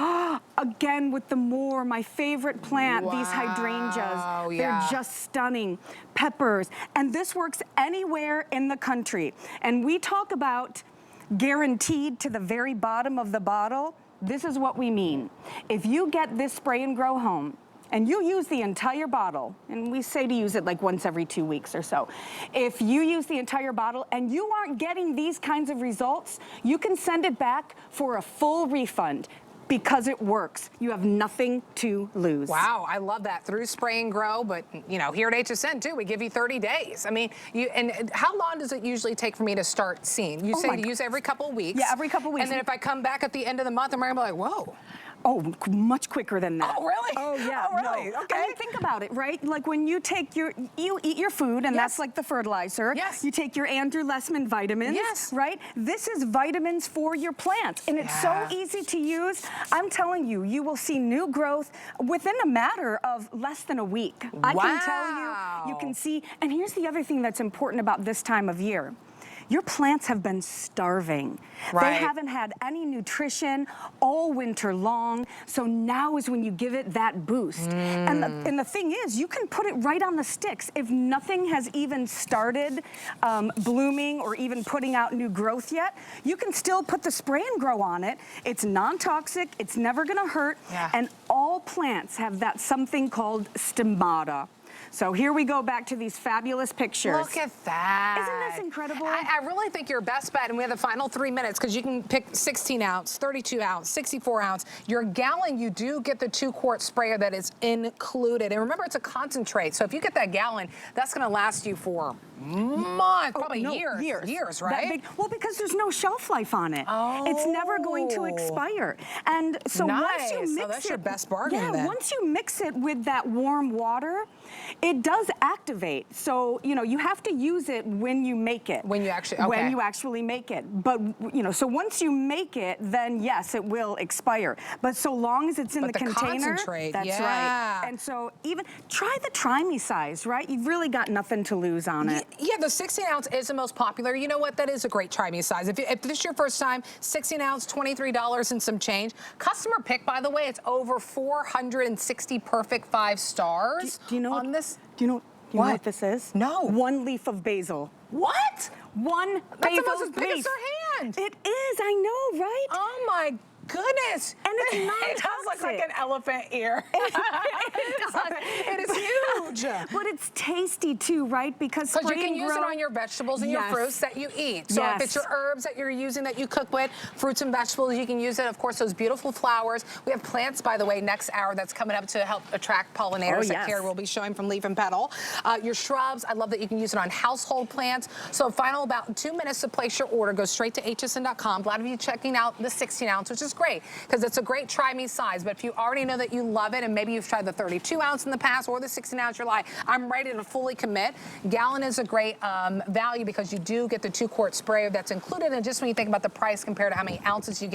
Again, with the my favorite plant, these hydrangeas. They're just stunning. Peppers. And this works anywhere in the country. And we talk about guaranteed to the very bottom of the bottle. This is what we mean. If you get this Spray and Grow home, and you use the entire bottle, and we say to use it like once every 2 weeks or so. If you use the entire bottle and you aren't getting these kinds of results, you can send it back for a full refund. Because it works. You have nothing to lose. Wow, I love that. Through Spray and Grow, but you know, here at HSN too, we give you 30 days. I mean, and how long does it usually take for me to start seeing? You say to use every couple of weeks. Yeah, every couple of weeks. And then if I come back at the end of the month, I'm gonna be like, whoa. Oh, much quicker than that. Oh, really? Oh, yeah. Oh, really? No. Okay. I mean, think about it, right? Like when you take you eat your food, and that's like the fertilizer. Yes. You take your Andrew Lessman vitamins. Yes. Right? This is vitamins for your plants, and it's so easy to use. I'm telling you, you will see new growth within a matter of less than a week. I can tell you can see. And here's the other thing that's important about this time of year. Your plants have been starving. They haven't had any nutrition all winter long, so now is when you give it that boost. And the thing is, you can put it right on the sticks. If nothing has even started blooming or even putting out new growth yet, you can still put the Spray and Grow on it. It's non-toxic, it's never gonna hurt, and all plants have that something called stomata. So here we go back to these fabulous pictures. Look at that. Isn't this incredible? I really think your best bet, and we have the final 3 minutes, because you can pick 16 ounce, 32 ounce, 64 ounce. Your gallon, you do get the 2-quart sprayer that is included. And remember, it's a concentrate. So if you get that gallon, that's gonna last you for months, probably years, right? Well, because there's no shelf life on it. It's never going to expire. And so once you mix that's your best bargain then. once you mix it with that warm water, It does activate. So, you know, you have to use it when you make it. When you actually, okay. When you actually make it. But, you know, so once you make it, then yes, it will expire. But so long as it's in the container, that's right. And so even, try the Try Me size, right? You've really got nothing to lose on it. Yeah, the 16 ounce is the most popular. You know what? That is a great Try Me size. If this is your first time, 16 ounce, $23 and some change. Customer pick, by the way, it's over 460 perfect 5 stars. Do you know on this? Do you know what this is? No. 1 leaf of basil. What? One That's basil almost as big as her hand. It is, I know, right? Oh my goodness. And it's not It does look like an elephant ear. It does. It is huge. But it's tasty too, right? Because you can use it on your vegetables and your fruits that you eat. So if it's your herbs that you're using that you cook with, fruits and vegetables, you can use it. Of course, those beautiful flowers. We have plants, by the way, next hour that's coming up to help attract pollinators that Carrie will be showing from Leaf and Petal. Your shrubs, I love that you can use it on household plants. So final about 2 minutes to place your order. Go straight to hsn.com. A lot of you checking out the 16 ounce, which is great because it's a great Try Me size. But if you already know that you love it and maybe you've tried the 32 ounce in the past or the 16 ounce, you're like, I'm ready to fully commit. Gallon is a great value because you do get the 2-quart spray that's included. And just when you think about the price compared to how many ounces you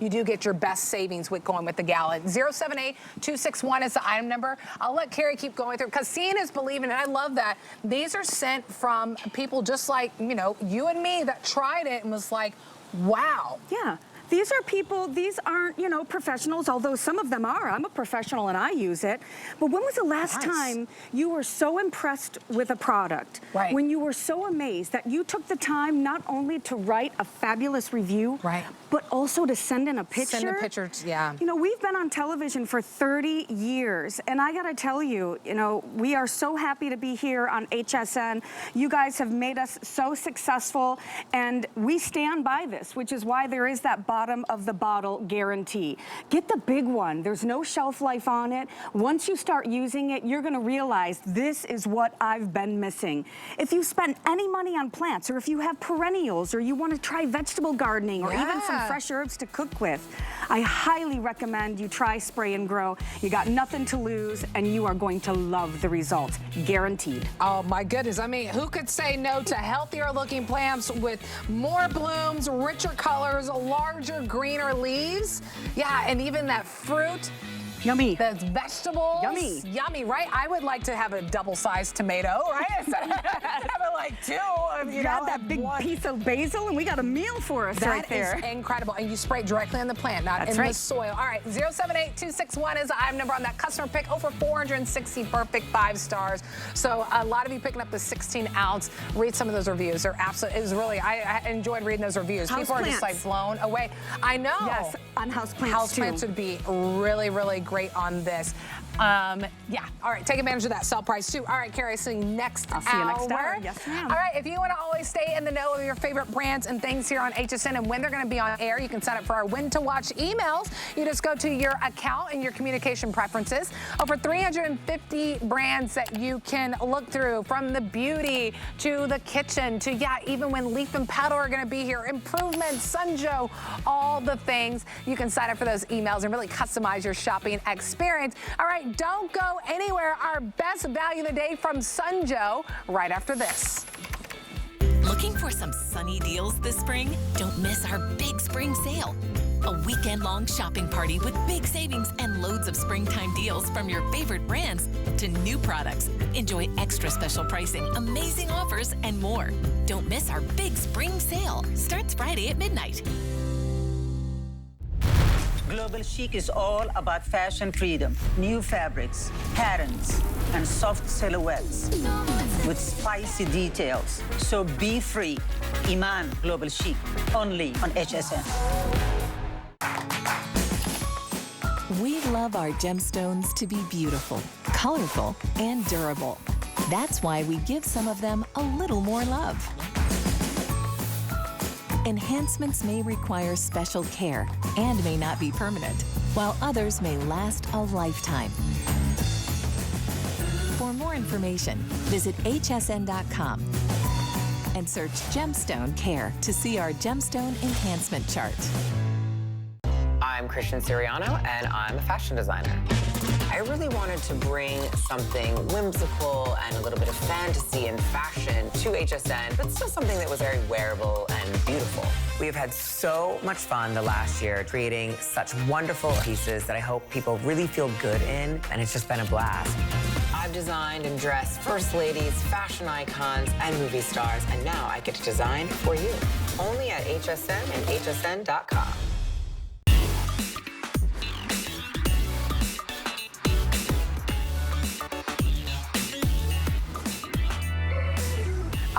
do get your best savings with going with the gallon. 078-261 is the item number. I'll let Carrie keep going through because seeing is believing, and I love that. These are sent from people just like, you know, you and me that tried it and was like, wow. Yeah. These are people, these aren't, you know, professionals, although some of them are. I'm a professional and I use it. But when was the last time you were so impressed with a product? Right. When you were so amazed that you took the time not only to write a fabulous review, but also to send in a picture? Send a picture, yeah. You know, we've been on television for 30 years. And I gotta tell you, you know, we are so happy to be here on HSN. You guys have made us so successful. And we stand by this, which is why there is that bottom of the bottle guarantee. Get the big one. There's no shelf life on it. Once you start using it, you're gonna realize this is what I've been missing. If you spend any money on plants, or if you have perennials, or you wanna try vegetable gardening, or even some fresh herbs to cook with, I highly recommend you try Spray and Grow. You got nothing to lose, and you are going to love the results, guaranteed. Oh my goodness, I mean, who could say no to healthier looking plants with more blooms, richer colors, larger, greener leaves? Yeah, and even that fruit. Yummy. That's vegetables. Yummy. Yummy, right? I would like to have a double-sized tomato, right? Instead of having like 2. You got know, that big piece of basil, and we got a meal for us right there. That is incredible. And you spray it directly on the plant, not in the soil. All right, 078-261 is the item number on that customer pick. Over 460 perfect 5 stars. So a lot of you picking up the 16 ounce. Read some of those reviews. They're absolutely, it was really, I enjoyed reading those reviews. People are just like blown away. I know. Yes, on houseplants too. Houseplants would be really, really great on this. Yeah, all right, take advantage of that sell price too. All right, Carrie, I'll see you next hour. I'll see you next hour. Yes, ma'am. All right, if you want to always stay in the know of your favorite brands and things here on HSN and when they're going to be on air, you can sign up for our When to Watch emails. You just go to your account and your communication preferences. Over 350 brands that you can look through, from the beauty to the kitchen to, yeah, even when Leaf and Petal are going to be here, Improvement, Sunjo, all the things. You can sign up for those emails and really customize your shopping experience. All right, don't go anywhere. Our best value of the day from Sunjo right after this. Looking for some sunny deals this spring? Don't miss our big spring sale. A weekend-long shopping party with big savings and loads of springtime deals from your favorite brands to new products. Enjoy extra special pricing, amazing offers, and more. Don't miss our big spring sale. Starts Friday at midnight. Global Chic is all about fashion freedom, new fabrics, patterns, and soft silhouettes with spicy details. So be free. Iman Global Chic, only on HSN. We love our gemstones to be beautiful, colorful, and durable. That's why we give some of them a little more love. Enhancements may require special care and may not be permanent, while others may last a lifetime. For more information, visit hsn.com and search Gemstone Care to see our gemstone enhancement chart. I'm Christian Siriano, and I'm a fashion designer. I really wanted to bring something whimsical and a little bit of fantasy and fashion to HSN, but still something that was very wearable and beautiful. We have had so much fun the last year creating such wonderful pieces that I hope people really feel good in, and it's just been a blast. I've designed and dressed first ladies, fashion icons, and movie stars, and now I get to design for you. Only at HSN and hsn.com.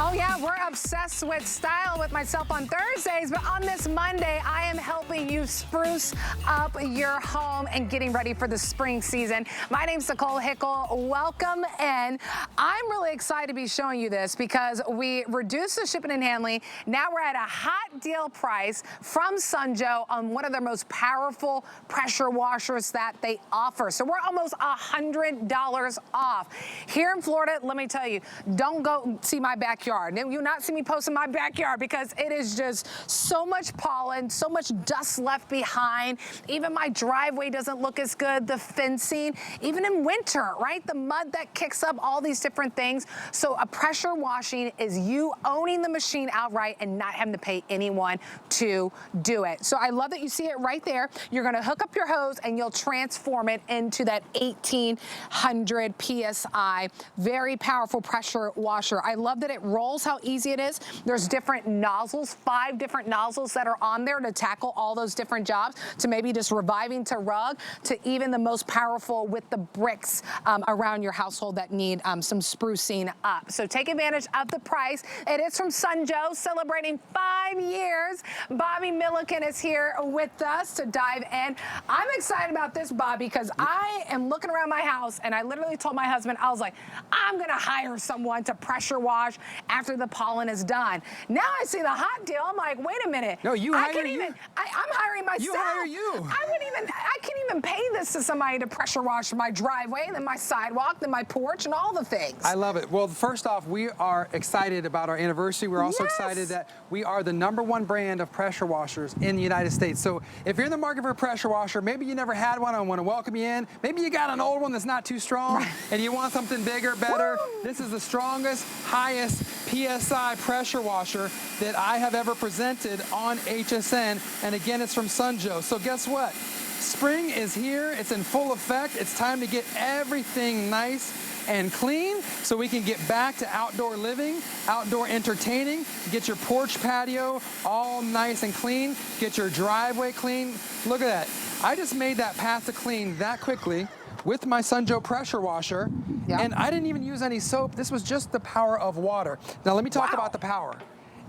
Oh yeah, we're obsessed with style with myself on Thursdays, but on this Monday, I am helping you spruce up your home and getting ready for the spring season. My name's Nicole Hickle. Welcome in. I'm really excited to be showing you this because we reduced the shipping and handling. Now we're at a hot deal price from Sunjo on one of their most powerful pressure washers that they offer. So we're almost $100 off. Here in Florida, let me tell you, don't go see my backyard. You'll not see me post in my backyard because it is just so much pollen, so much dust left behind. Even my driveway doesn't look as good, the fencing, even in winter, right? The mud that kicks up, all these different things. So a pressure washing is you owning the machine outright and not having to pay anyone to do it. So I love that you see it right there. You're gonna hook up your hose and you'll transform it into that 1800 PSI, very powerful pressure washer. I love that it rolls, how easy it is. There's different nozzles, 5 different nozzles that are on there to tackle all those different jobs, to maybe just reviving to rug, to even the most powerful with the bricks around your household that need some sprucing up. So take advantage of the price. It is from Sunjo, celebrating 5 years. Bobby Milliken is here with us to dive in. I'm excited about this, Bobby, because I am looking around my house and I literally told my husband, I was like, I'm gonna hire someone to pressure wash after the pollen is done. Now I see the hot deal. I'm like, wait a minute. No, you hire you. I'm hiring myself. You hire you. I can't even pay this to somebody to pressure wash my driveway, and then my sidewalk, then my porch, and all the things. I love it. Well, first off, we are excited about our anniversary. We're also excited that we are the #1 brand of pressure washers in the United States. So if you're in the market for a pressure washer, maybe you never had one, I want to welcome you in. Maybe you got an old one that's not too strong, and you want something bigger, better. Woo! This is the strongest, highest PSI pressure washer that I have ever presented on HSN, and again, it's from Sunjo. So guess what? Spring is here. It's in full effect. It's time to get everything nice and clean so we can get back to outdoor living, outdoor entertaining, get your porch patio all nice and clean, get your driveway clean. Look at that. I just made that path to clean that quickly with my Sunjo pressure washer, and I didn't even use any soap. This was just the power of water. Now let me talk about the power.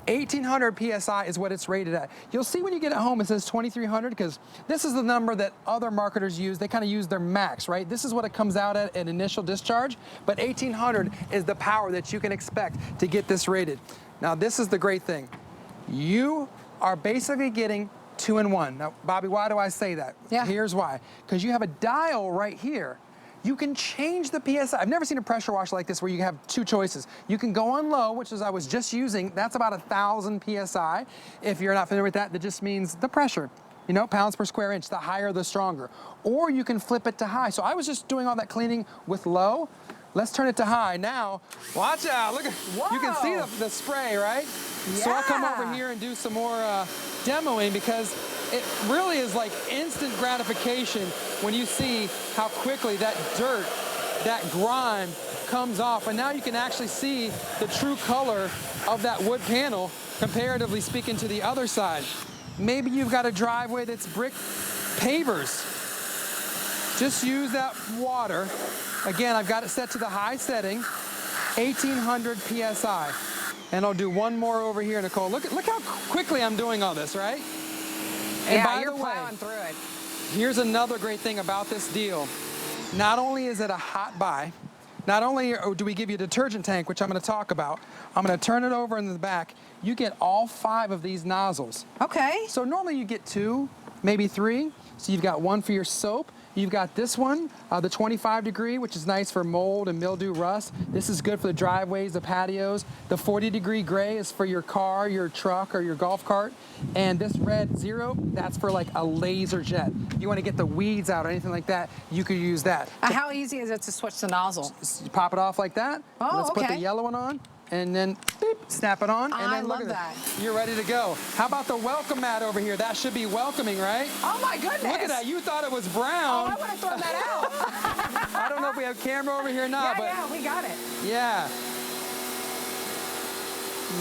1800 PSI is what it's rated at. You'll see when you get it home, it says 2300 because this is the number that other marketers use. They kind of use their max, right? This is what it comes out at initial discharge, but 1800 is the power that you can expect to get this rated. Now, this is the great thing. You are basically getting 2-in-1. Now, Bobby, why do I say that? Here's why. Because you have a dial right here. You can change the PSI. I've never seen a pressure washer like this where you have 2 choices. You can go on low, which is I was just using. That's about 1,000 PSI. If you're not familiar with that, that just means the pressure. You know, pounds per square inch. The higher, the stronger. Or you can flip it to high. So I was just doing all that cleaning with low. Let's turn it to high. Now, watch out. Look at, you can see the spray, right? So I'll come over here and do some more demoing because it really is like instant gratification when you see how quickly that dirt, that grime comes off. And now you can actually see the true color of that wood panel, comparatively speaking to the other side. Maybe you've got a driveway that's brick pavers. Just use that water. Again, I've got it set to the high setting, 1800 PSI. And I'll do one more over here, Nicole. Look how quickly I'm doing all this, right? And by you're the way, plowing through it. Here's another great thing about this deal. Not only is it a hot buy, not only do we give you a detergent tank, which I'm going to talk about, I'm going to turn it over in the back. You get all 5 of these nozzles. Okay. So normally you get 2, maybe 3. So you've got one for your soap, You've got this one, the 25 degree, which is nice for mold and mildew rust. This is good for the driveways, the patios. The 40 degree gray is for your car, your truck, or your golf cart. And this red 0, that's for like a laser jet. You want to get the weeds out or anything like that, you could use that. How easy is it to switch the nozzle? You pop it off like that. Oh, Let's put the yellow one on. And then beep, snap it on, and then look at that. You're ready to go. How about the welcome mat over here? That should be welcoming, right? Oh my goodness! Look at that. You thought it was brown. Oh, I would have thrown that out. I don't know if we have camera over here or not, but yeah, we got it. Yeah.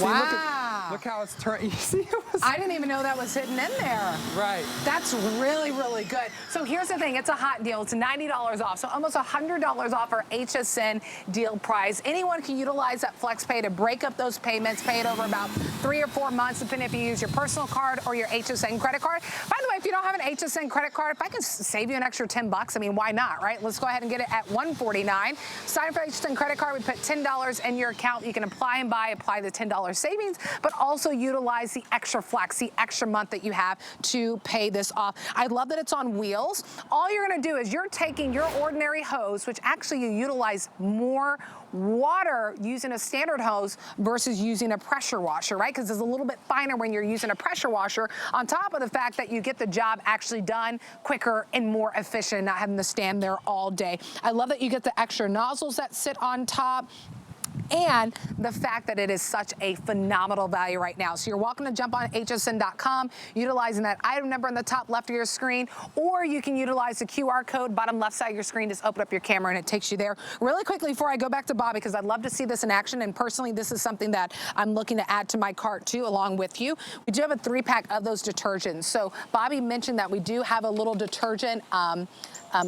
Wow. See, look how it's turned. You see, I didn't even know that was hidden in there. Right. That's really, really good. So here's the thing. It's a hot deal. It's $90 off. So almost $100 off our HSN deal price. Anyone can utilize that FlexPay to break up those payments, pay it over about 3 or 4 months, depending if you use your personal card or your HSN credit card. By the way, if you don't have an HSN credit card, if I can save you an extra $10, I mean, why not, right? Let's go ahead and get it at $149. Sign up for HSN credit card. We put $10 in your account. You can apply and buy, apply the $10 savings, but also utilize the extra flex, the extra month that you have to pay this off. I love that it's on wheels. All you're going to do is you're taking your ordinary hose, which actually you utilize more water using a standard hose versus using a pressure washer, right? Because it's a little bit finer when you're using a pressure washer, on top of the fact that you get the job actually done quicker and more efficient, not having to stand there all day. I love that you get the extra nozzles that sit on top, and the fact that it is such a phenomenal value right now. So you're welcome to jump on hsn.com, utilizing that item number on the top left of your screen, or you can utilize the QR code bottom left side of your screen. Just open up your camera and it takes you there. Really quickly before I go back to Bobby, because I'd love to see this in action, and personally this is something that I'm looking to add to my cart too, along with you. We do have a 3-pack of those detergents. So Bobby mentioned that we do have a little detergent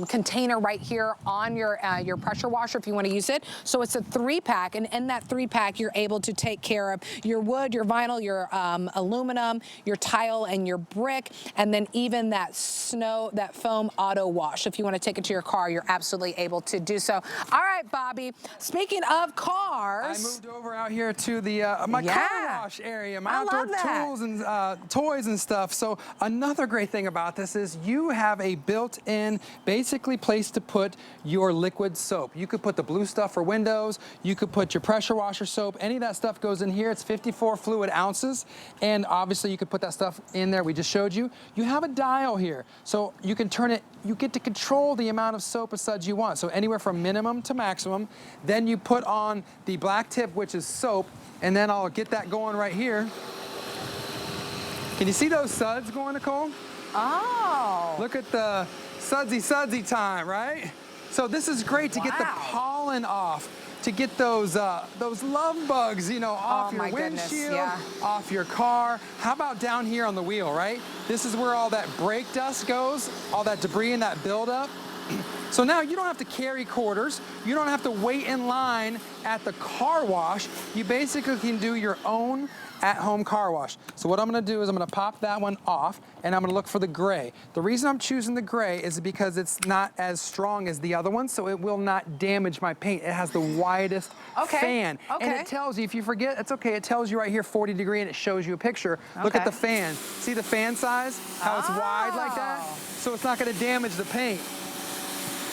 container right here on your pressure washer if you want to use it. So it's a 3-pack, and in that 3-pack you're able to take care of your wood, your vinyl, your aluminum, your tile, and your brick, and then even that foam auto wash. If you want to take it to your car, you're absolutely able to do so. All right, Bobby, speaking of cars, I moved over out here to the my car wash area, my outdoor tools and toys and stuff. So another great thing about this is you have a built-in basically place to put your liquid soap. You could put the blue stuff for windows, you could put your pressure washer soap, any of that stuff goes in here. It's 54 fluid ounces, and obviously you could put that stuff in there we just showed you. You have a dial here, so you can turn it, you get to control the amount of soap or suds you want, so anywhere from minimum to maximum. Then you put on the black tip, which is soap, and then I'll get that going right here. Can you see those suds going, Nicole? Oh. Look at the sudsy time, right? So this is great to get the pollen off, to get those love bugs, you know, off your windshield, off your car. How about down here on the wheel, right? This is where all that brake dust goes, all that debris and that buildup. So now you don't have to carry quarters. You don't have to wait in line at the car wash. You basically can do your own at-home car wash. So what I'm gonna do is I'm gonna pop that one off, and I'm gonna look for the gray. The reason I'm choosing the gray is because it's not as strong as the other one, so it will not damage my paint. It has the widest fan. And it tells you, if you forget, it's okay, it tells you right here 40 degree, and it shows you a picture. Look at the fan. See the fan size? How it's wide like that? So it's not gonna damage the paint.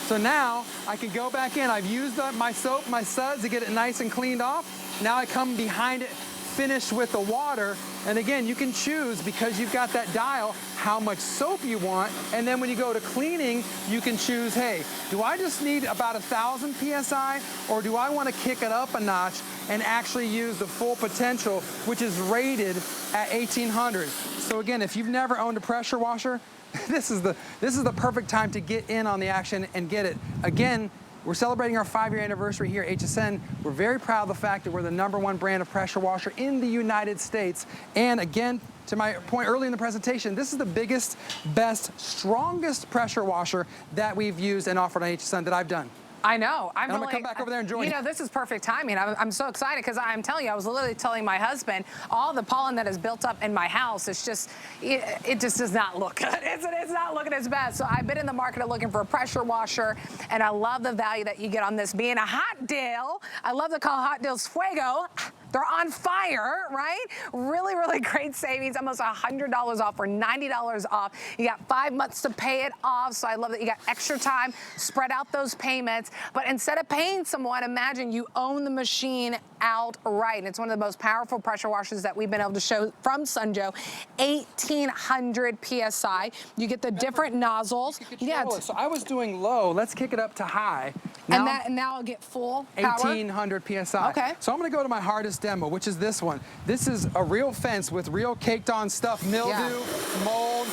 So now I can go back in. I've used my soap, my suds to get it nice and cleaned off. Now I come behind it, finish with the water, and again, you can choose, because you've got that dial, how much soap you want, and then when you go to cleaning, you can choose, hey, do I just need about 1,000 PSI, or do I want to kick it up a notch and actually use the full potential, which is rated at 1,800. So again, if you've never owned a pressure washer, this is the perfect time to get in on the action and get it. Again, we're celebrating our 5-year anniversary here at HSN. We're very proud of the fact that we're the #1 brand of pressure washer in the United States. And again, to my point early in the presentation, this is the biggest, best, strongest pressure washer that we've used and offered on HSN that I've done. I know. I'm going to come back over there and join you. You know, this is perfect timing. I'm so excited because I'm telling you, I was literally telling my husband, all the pollen that is built up in my house, it's just, it just does not look good. It's not looking its best. So I've been in the market looking for a pressure washer, and I love the value that you get on this being a hot deal. I love to call hot deals fuego. They're on fire, right? Really, really great savings, almost $100 off or $90 off. You got 5 months to pay it off, so I love that you got extra time, spread out those payments. But instead of paying someone, imagine you own the machine outright. And it's one of the most powerful pressure washers that we've been able to show from Sunjo. 1,800 PSI. You get the different nozzles. Yeah. So I was doing low. Let's kick it up to high. Now, and now I'll get full power. 1,800 PSI. Okay. So I'm gonna go to my hardest demo, which is this one. This is a real fence with real caked on stuff, mildew, mold,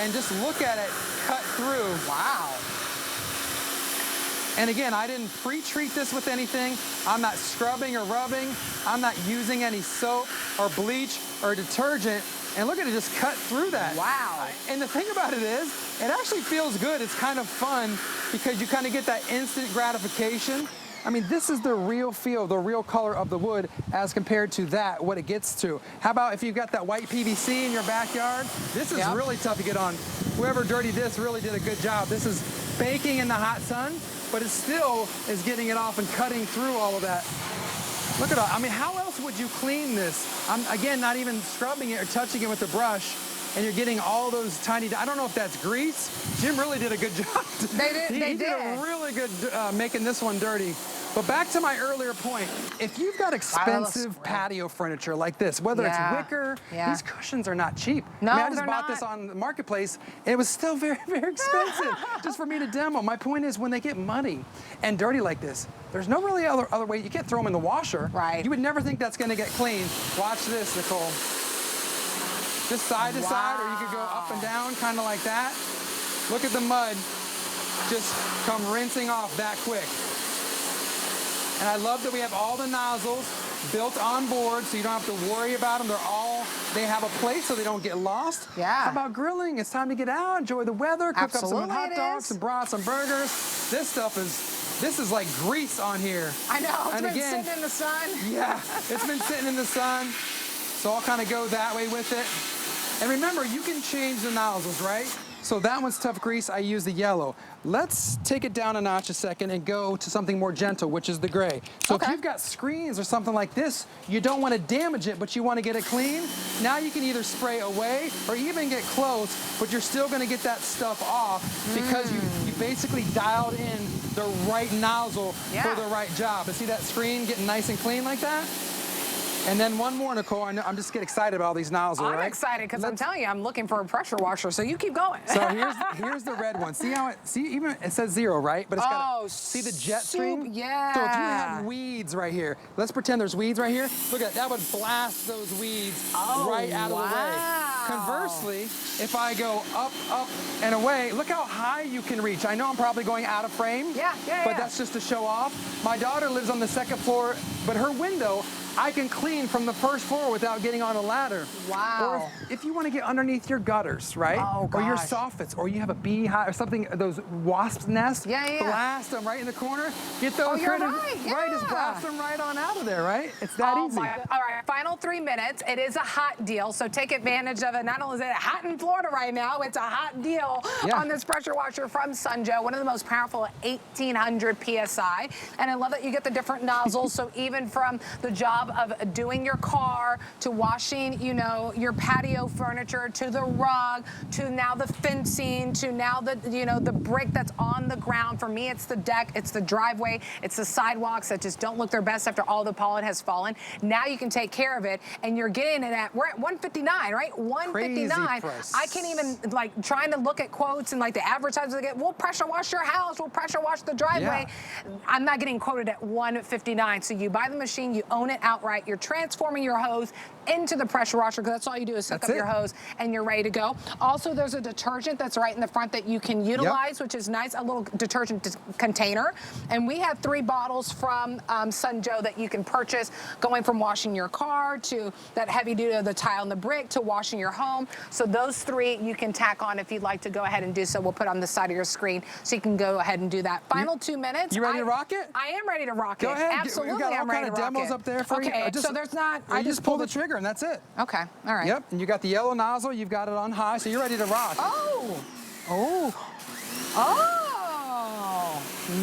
and just look at it cut through. Wow. And again, I didn't pre-treat this with anything. I'm not scrubbing or rubbing. I'm not using any soap or bleach or detergent. And look at it just cut through that. Wow. And the thing about it is, it actually feels good. It's kind of fun because you kind of get that instant gratification. I mean, this is the real feel, the real color of the wood as compared to that, what it gets to. How about if you've got that white PVC in your backyard? This is really tough to get on. Whoever dirtied this really did a good job. This is baking in the hot sun, but it still is getting it off and cutting through all of that. Look at that. I mean, how else would you clean this? I'm, again, not even scrubbing it or touching it with the brush, and you're getting all those tiny, I don't know if that's grease. Jim really did a good job. He did a really good making this one dirty. But back to my earlier point, if you've got expensive patio furniture like this, whether it's wicker, these cushions are not cheap. No, I mean, I just bought this on the marketplace. It was still very, very expensive just for me to demo. My point is when they get muddy and dirty like this, there's no really other way. You can't throw them in the washer. Right. You would never think that's gonna get clean. Watch this, Nicole. Just side to side, or you could go up and down, kind of like that. Look at the mud just come rinsing off that quick. And I love that we have all the nozzles built on board so you don't have to worry about them. They have a place so they don't get lost. Yeah. How about grilling? It's time to get out, enjoy the weather, cook up some hot dogs, some brats, some burgers. This is like grease on here. I know, it's been sitting in the sun. Yeah, it's been sitting in the sun. So I'll kind of go that way with it. And remember, you can change the nozzles, right? So that one's tough grease, I use the yellow. Let's take it down a notch a second and go to something more gentle, which is the gray. So if you've got screens or something like this, you don't want to damage it, but you want to get it clean, now you can either spray away or even get close, but you're still going to get that stuff off because you basically dialed in the right nozzle for the right job. And see that screen getting nice and clean like that? And then one more, Nicole. I'm just getting excited about all these nozzles, right? I'm excited because I'm telling you, I'm looking for a pressure washer, so you keep going. So here's the red one. See how even it says 0, right? But it's got see the jet stream? Yeah. So if you have weeds right here, let's pretend there's weeds right here. Look at that would blast those weeds right out of the way. Conversely, if I go up, up, and away, look how high you can reach. I know I'm probably going out of frame, but that's just to show off. My daughter lives on the 2nd floor, but her window, I can clean from the 1st floor without getting on a ladder. Wow. Or if you want to get underneath your gutters, right? Oh, gosh. Or your soffits, or you have a beehive or something, those wasp nests, blast them right in the corner. Get those critters, just blast them right on out of there, right? It's that easy. All right, final 3 minutes. It is a hot deal, so take advantage of it. Not only is it hot in Florida right now, it's a hot deal on this pressure washer from Sunjo, one of the most powerful at 1,800 PSI. And I love that you get the different nozzles, so even from the job of doing your car to washing, you know, your patio furniture to the rug to now the fencing to now the, you know, the brick that's on the ground. For me, it's the deck, it's the driveway, it's the sidewalks that just don't look their best after all the pollen has fallen. Now you can take care of it, and you're getting it at, we're at $159, right? $159. I can't even, like, trying to look at quotes and like the advertisers get, we'll pressure wash your house, we'll pressure wash the driveway. I'm not getting quoted at $159. So you buy the machine, you own it outright, you're transforming your hose into the pressure washer, because that's all you do is hook up your hose and you're ready to go. Also, there's a detergent that's right in the front that you can utilize, which is nice, a little detergent container. And we have 3 bottles from Sunjo that you can purchase, going from washing your car to that heavy duty of the tile and the brick to washing your home. So those 3 you can tack on if you'd like to go ahead and do so. We'll put on the side of your screen so you can go ahead and do that. Final 2 minutes. You ready to rock it? I am ready to rock it. Go ahead. Absolutely, We've got all kind of demos up there for you. Okay, so there's not. I just pull the trigger and that's it. Okay, all right. Yep, and you got the yellow nozzle, you've got it on high, so you're ready to rock. Oh,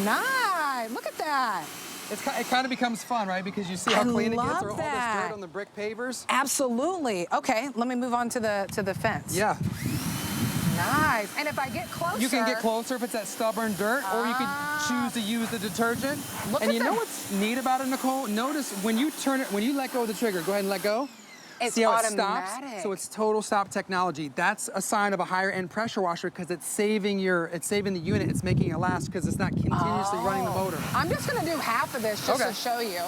nice. Look at that. It kind of becomes fun, right? Because you see how clean it gets, or all this dirt on the brick pavers. Absolutely. Okay, let me move on to the fence. Yeah. Nice. And if I get closer... You can get closer if it's that stubborn dirt, or you can choose to use the detergent. And you know what's neat about it, Nicole? Notice when you turn it, when you let go of the trigger, go ahead and let go. It's See how automatic. it stops? So it's total stop technology. That's a sign of a higher end pressure washer because it's saving the unit. It's making it last because it's not continuously running the motor. I'm just gonna do half of this just to show you.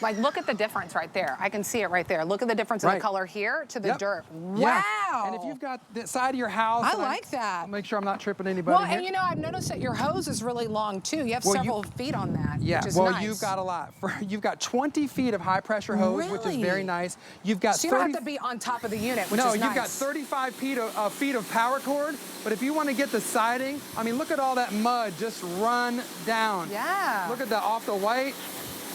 Like, look at the difference right there. I can see it right there. Look at the difference in the color here to the dirt. Wow. And if you've got the side of your house. I like that. I'll make sure I'm not tripping anybody. Well, and you know, I've noticed that your hose is really long too. You have several feet on that, which is nice. You've got a lot. You've got 20 feet of high pressure hose, which is very nice. You've got so you don't have to be on top of the unit, which is nice. No, you've got 35 feet of power cord, but if you want to get the siding, I mean, look at all that mud just run down. Yeah. Look at the off the white.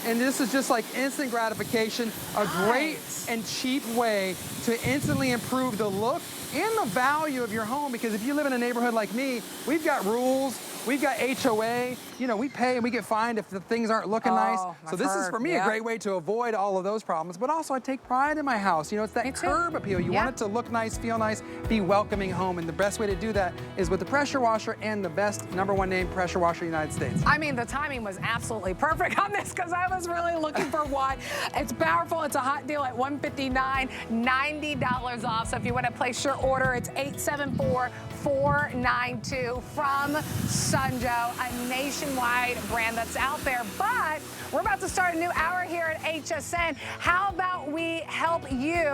And this is just like instant gratification, a great and cheap way to instantly improve the look and the value of your home, because if you live in a neighborhood like me, we've got rules, we've got HOA, you know, we pay and we get fined if the things aren't looking nice. So this is for me a great way to avoid all of those problems, but also I take pride in my house. You know, it's that curb appeal. You want it to look nice, feel nice, be welcoming home, and the best way to do that is with the pressure washer and the best #1 named pressure washer in the United States. I mean, the timing was absolutely perfect on this because I was really looking for one. It's powerful. It's a hot deal at $159, $90 off. So if you want to place your order, it's 874-492 from Sunjo, a nationwide brand that's out there. But we're about to start a new hour here at HSN. How about we help you